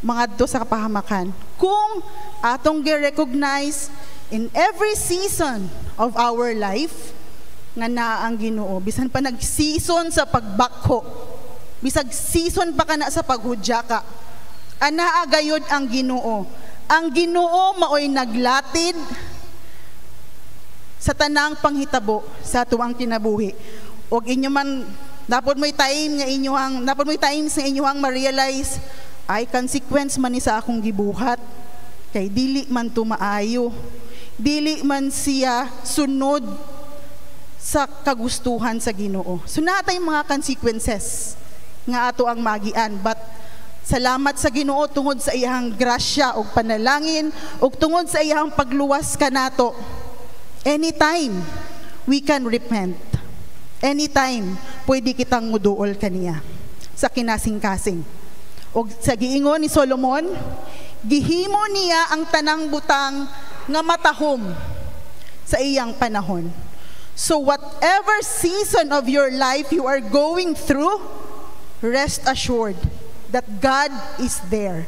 mangadto sa kapahamakan kung atong gi-recognize in every season of our life nga naa ang Ginoo. Bisan pa nag-season sa pagbakho, bisag season pa kana sa paghudya ka, anaa gayud ang Ginoo. Ang Ginoo maoy naglatid sa tanang panghitabo sa tuwang kinabuhi. Og inyo man dapat mo'y time sa inyong ma-realize ay consequence man ni sa akong gibuhat kay dili man tumaayo, dili man siya sunod sa kagustuhan sa Ginoo. So natay mga consequences nga ato ang magian, but salamat sa Ginoo tungod sa iyang grasya og panalangin ug tungod sa iyang pagluwas kanato. Anytime we can repent. Anytime pwede kitang muduol kaniya sa kinasing-kasing. Og sa giingon ni Solomon, gihimo niya ang tanang butang nga matahom sa iyang panahon. So whatever season of your life you are going through, rest assured that God is there.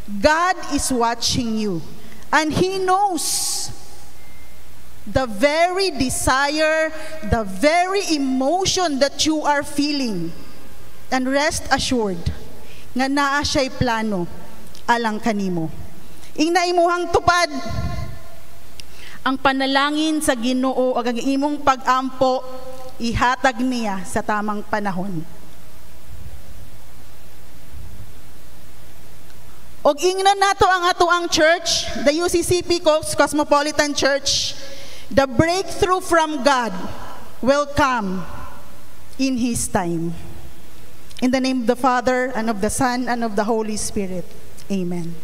God is watching you. And He knows the very desire, the very emotion that you are feeling. And rest assured nga naa siya'y plano alang kanimo. Ingna imuhang tupad ang panalangin sa Ginoo ag ang imong pag-ampo ihatag niya sa tamang panahon. Og ingnan nato ang atoang church, the UCCP Cosmopolitan Church, the breakthrough from God will come in His time. In the name of the Father, and of the Son, and of the Holy Spirit. Amen.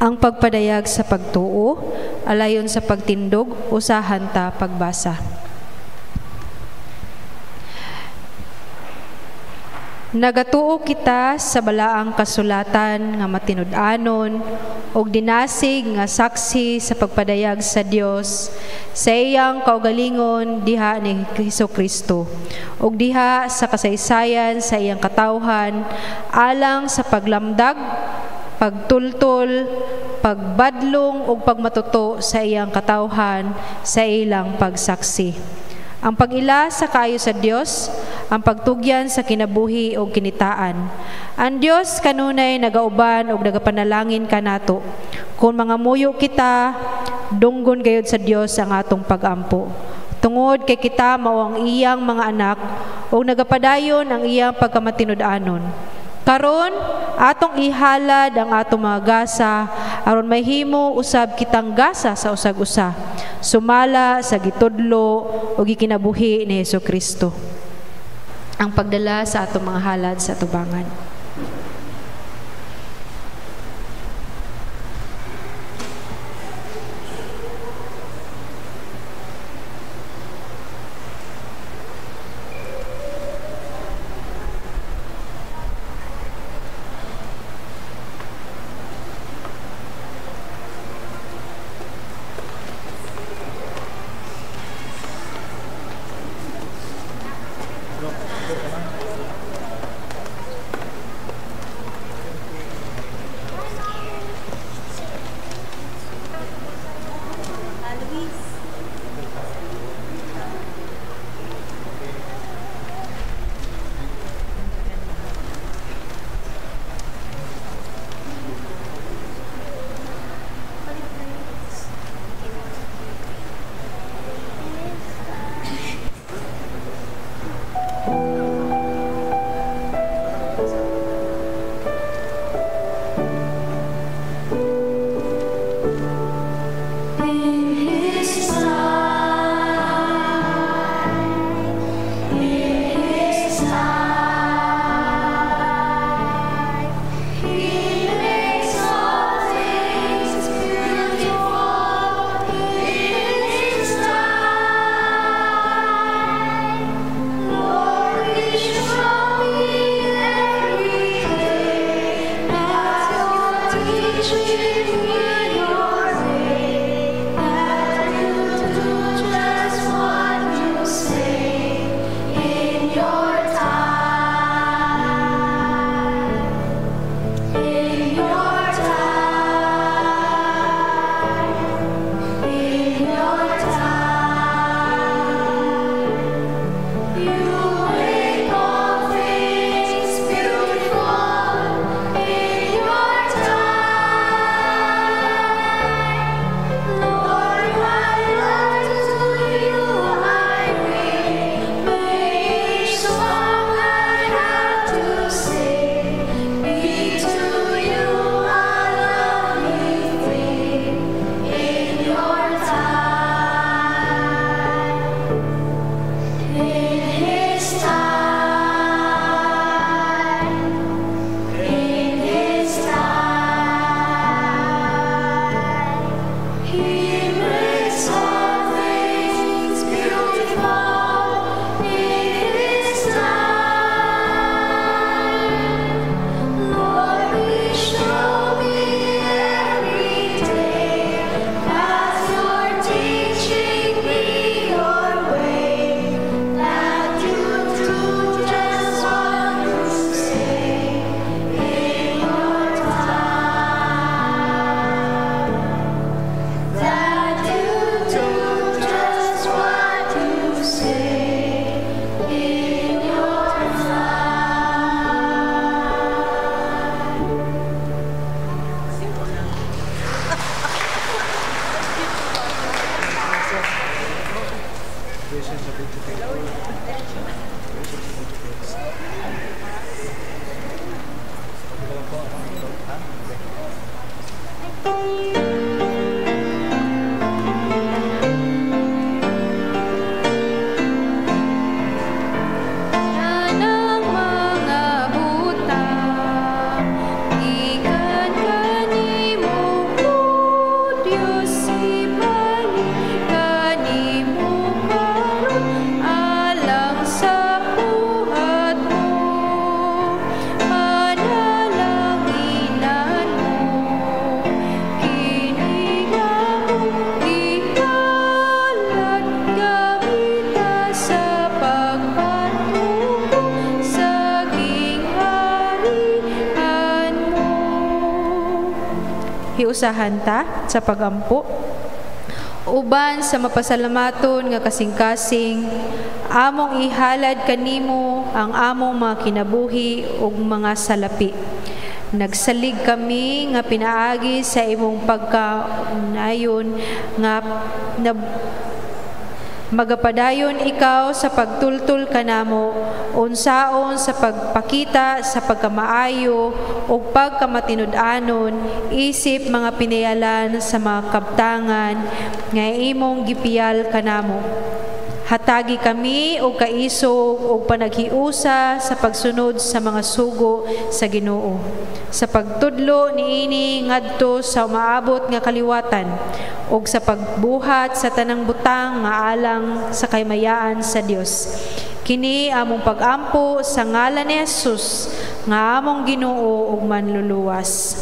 Ang pagpadayag sa pagtuo, alayon sa pagtindog, usahan ta pagbasa. Nagatuo kita sa balaang kasulatan nga matinud-anon og dinasig nga saksi sa pagpadayag sa Dios sa iyang kaugalingon diha ni Hesukristo og diha sa kasaysayan sa iyang katawhan alang sa paglamdag, pagtultol, pagbadlong ug pagmatuto sa iyang katawhan sa ilang pagsaksi. Ang pag-ila sa kaayo sa Dios, ang pagtugyan sa kinabuhi o kinitaan. Ang Dios kanunay nagauban o nagapanalangin kanato. Kung mga muyo kita, dunggon gayud sa Dios ang atong pag-ampo. Tungod kay kita mao ang iyang mga anak o nagapadayon ang iyang pagkamatinud-anon. Karon atong ihalad ang atong mga gasa aron mahimo usab kitang gasa sa usag-usa. Sumala sa gitudlo o gikinabuhi ni Hesukristo. Ang pagdala sa atong mga halad sa tubangan. Hiusahan ta sa pagampo. Uban sa mapasalamaton nga kasing-kasing, among ihalad kanimo ang among mga kinabuhi ug mga salapi. Nagsalig kami nga pinaagi sa imong pagkaunayon nga magapadayon ikaw sa pagtultol kanamo unsaon sa pagpakita sa pagkamaayo o pagkamatinud-anon isip mga pinayalan sa mga kabtangan nga imong gipiyal kanamo. Hatagi kami o kaisog o panaghiusa sa pagsunod sa mga sugo sa Ginoo. Sa pagtudlo niini ngadto sa umaabot nga kaliwatan o sa pagbuhat sa tanang butang nga alang sa kaymayaan sa Dios. Kini among pagampo sa ngalan ni Jesus nga among Ginoo ug manluluwas.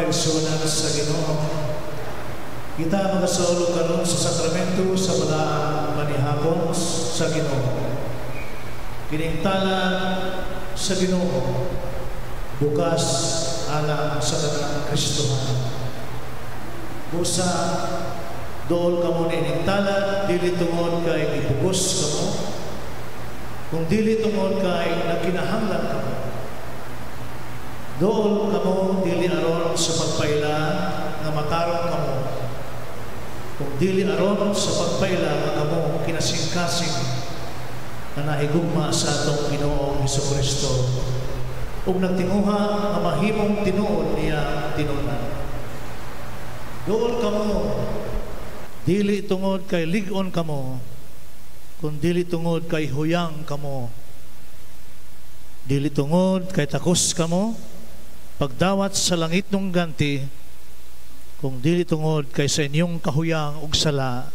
kaigsunan sa Ginoo. Kita magasulog karon sa sakramento sa balaang panihapon sa Ginoo. Kiningtalan sa Ginoo bukas alang sa tanang Kristohan. Busa dool kamo niningtalan, dili tungod kay gipugos kamo, kung dili tungod kay nagkinahanglan kamo. Dool kamo dili aron sa pagpaila nga matarong kamo, kung dili aron sa pagpaila nga kamo kinasing-kasing na nahigugma sa atong Ginoong Hesukristo. ug nagtinguha nga mahimong tinuod niya tinunan. Duol kamo, dili tungod kay lig-on kamo, kun dili tungod kay huyang kamo. Dili tungod kay takos kamo, pagdawat sa langit nung ganti, kung dili tungod kay sa inyong kahuyang ug sala,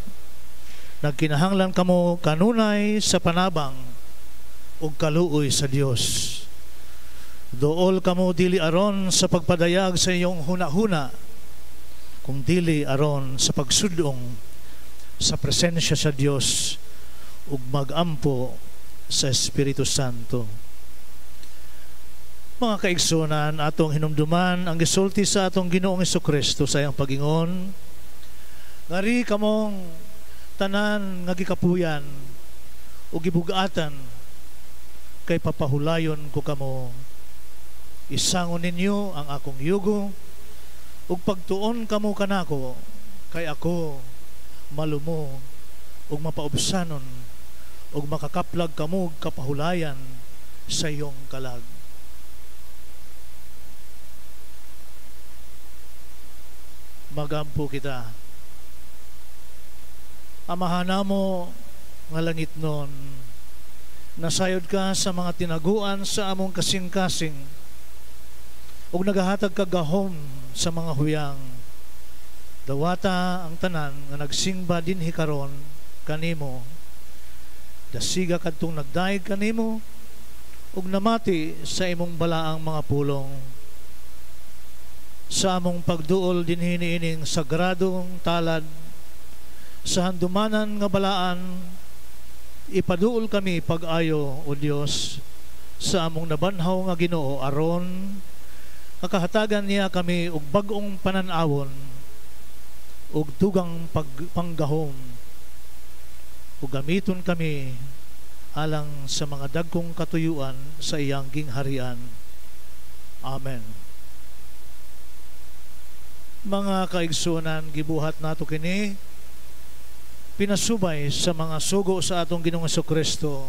nagkinahanglan kamo kanunay sa panabang ug kaluoy sa Dios. Dool kamo dili aron sa pagpadayag sa iyong huna-huna, kung dili aron sa pagsudong sa presensya sa Dios ug magampo sa Espiritu Santo. Mga kaigsunan, atong hinumduman ang gisulti sa atong Ginoong Hesukristo sa iyang pag-ingon, ngari kamong tanan nga gikapuyan o gibugatan, kay papahulayon ko kamo. Isangon ninyo ang akong yugo ug pagtuon kamo kanako, kay ako malumo ug mapaubsanon ug makakaplag kamo kapahulayan sa iyong kalag. Magampo kita. Amahana mo nga langit nun, nasayod ka sa mga tinaguan sa among kasing-kasing ug nagahatag ka gahom sa mga huyang. Dawata ang tanan nga nagsingba dinhi karon kanimo, dasiga kadtong nagdaig kanimo ug namati sa imong balaang mga pulong. Sa among pagduol dinhi niining sagradong talad sa handumanan nga balaan, ipaduol kami pag-ayo, O Dios, sa among nabanhaw nga Ginoo aron makahatagan niya kami og bag-ong pananawon og dugang panggahom ug gamiton kami alang sa mga dagkong katuyuan sa iyang gingharian. Amen. Mga kaigsunan, gibuhat nato kini pinasubay sa mga sugo sa atong Ginoong Hesukristo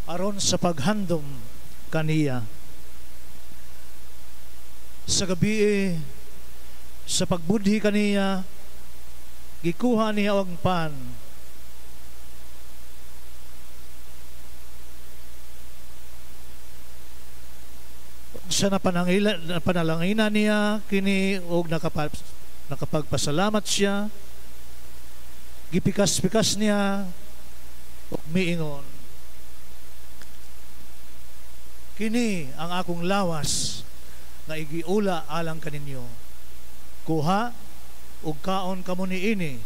aron sa paghandom kaniya. Sa gabi, sa pagbudhi kaniya, gikuha niya ang pan. Sa napanalangina niya kini og nakapagpasalamat siya, gipikas-pikas niya og miingon, kini ang akong lawas nga igiula alang kaninyo. Kuha ug kaon kamo niini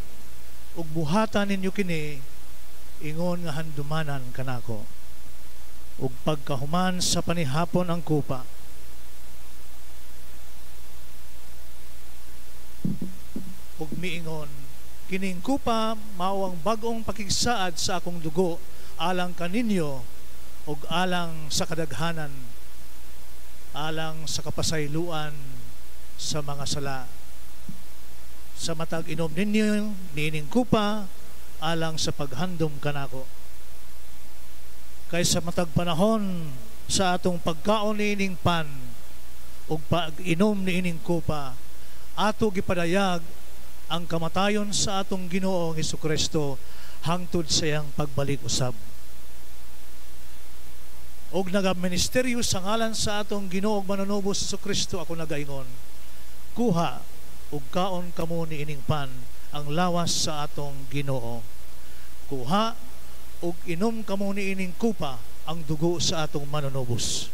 ug buhatan ninyo kini, ingon nga handumanan kanako. Ug pagkahuman sa panihapon ang kupa, ug miingon, kining kupa mao ang bag-ong pakigsaad sa akong dugo alang kaninyo ug alang sa kadaghanan, alang sa kapasayloan sa mga sala. Sa matag inom ninyo niining kupa alang sa paghandom kanako. Kay sa matag panahon sa atong pagkaon niining pan ug pag-inom niining kupa, ato gipadayag ang kamatayon sa atong Ginoong Hesukristo hangtod sa iyang pagbalik usab. Og nagaministeryo sa ngalan sa atong Ginoo Manunubos Hesukristo ako nagaingon, kuha ug kaon kamo niining pan, ang lawas sa atong Ginoo. Kuha ug inom kamo niining kupa, ang dugo sa atong Manunubos.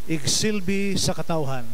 Igsilbi sa katawhan.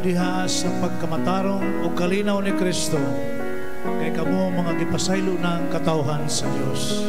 diha sa pagkamatarong o kalinaw ni Kristo, kay kamo mga gipasaylo ng katawhan sa Dios.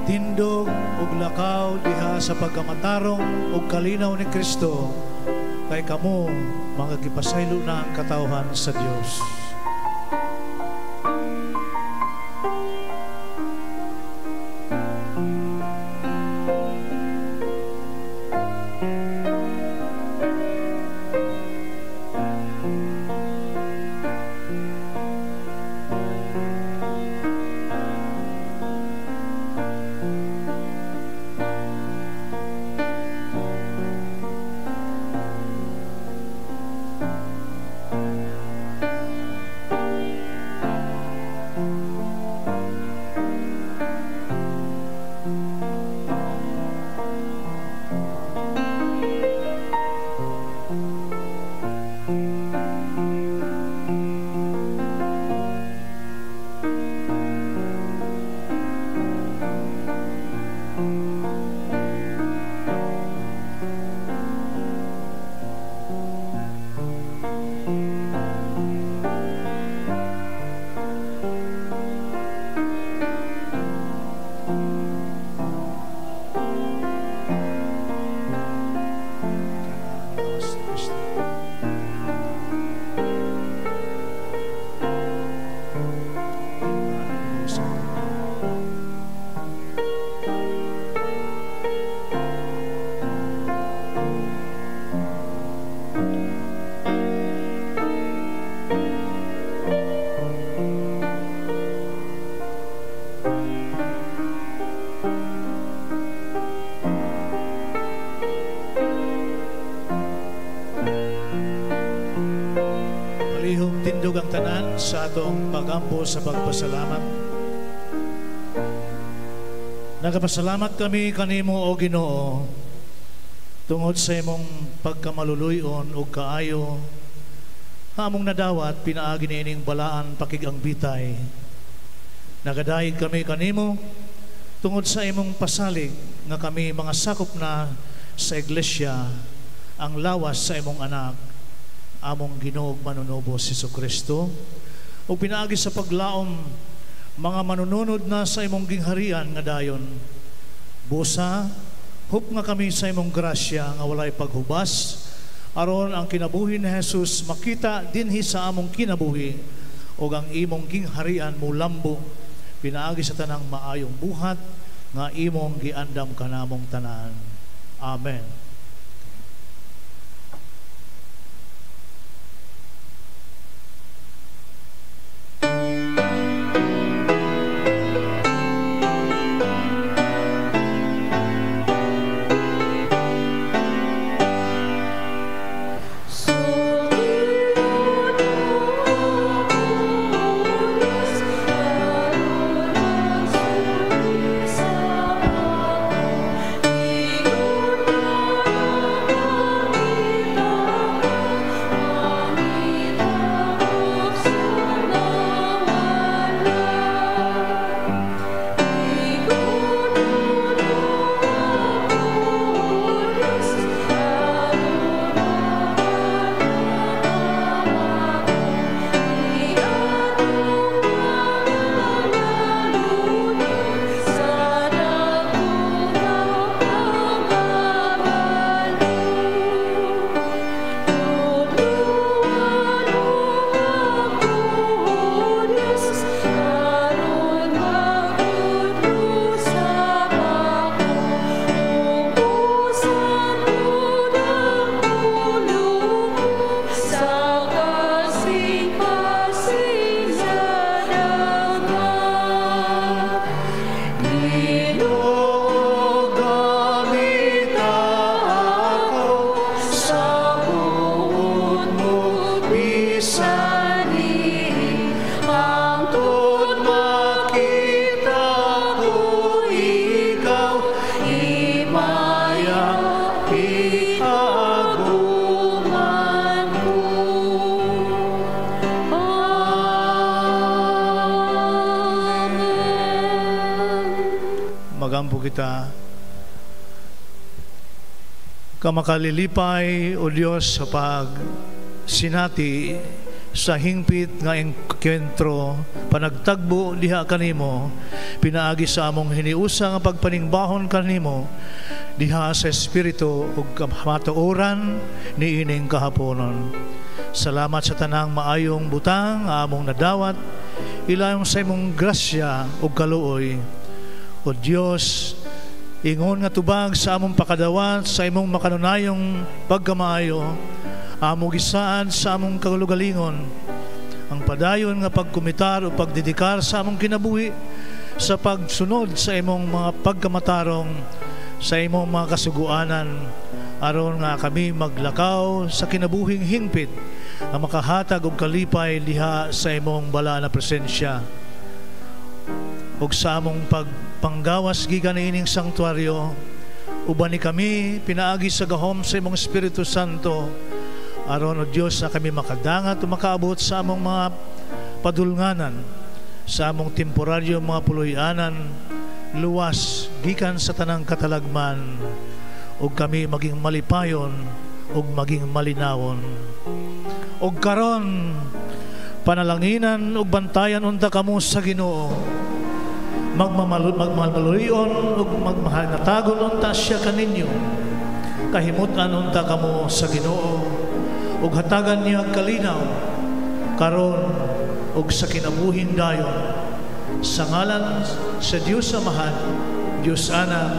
Tindog ug lakaw diha sa pagkamatarong ug kalinaw ni Kristo, kay kamo mga gipasaylo na ang katawhan sa Dios. Palihog tindog ang tanan sa atong pagampo sa pagpasalamat. Nagapasalamat kami kanimo o Ginoo tungod sa imong pagkamaluluyon o kaayo among nadawat pinaagi niining balaan pakigang bitay. Nagadayeg kami kanimo tungod sa imong pasalig nga kami mga sakop na sa iglesia ang lawas sa imong anak among Ginoo manunubos Jesucristo ug pinaagi sa paglaom mga manununod na sa imong gingharian nga dayon. Busa hup nga kami sa imong grasya nga walay paghubas aron ang kinabuhi ni Jesus makita dinhi sa among kinabuhi ug ang imong gingharian mulambo pinaagi sa tanang maayong buhat nga imong giandam kanamong tanan. Amen. Magampo kita. Kamakalilipay o Diyos sa pag sinati sa hingpit nga enkwentro panagtagbo diha kanimo pinaagi sa among hiniusa nga pagpaningbahon kanimo diha sa espiritu ug kamatuoran niining kahaponon. Salamat sa tanang maayong butang nga among nadawat ilayong sa imong grasya ug kaluoy. O Diyos, ingon nga tubag sa among pakadawat sa imong makanunayong pagkamaayo, amo gisaan sa among kalugalingon, ang padayon nga pagkumitar o pagdedikar sa among kinabuhi sa pagsunod sa imong mga pagkamatarong sa imong mga kasuguanan aron nga kami maglakaw sa kinabuhing hingpit ang makahatag og kalipay diha sa imong bala na presensya ug sa among pagpanggawas gikan ining sanktuaryo uban ni kami pinaagi sa gahom sa imong Espiritu Santo aron o Dios na kami makadangat o makaabot sa among mga padulnganan sa among temporaryo mga puloy-anan luwas gikan sa tanang katalagman ug kami maging malipayon ug maging malinawon ug karon panalanginan ug bantayan unta kamo sa Ginoo magmamaluyon ug magmahalatagon unta siya kaninyo kahimutan unta kamo sa Ginoo ug hatagan niya kalinaw karon ug sa kinabuhin dayon sa ngalan sa Dios Amahan, Dios Anak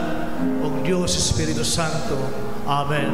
ug Dios Espiritu Santo. Amen.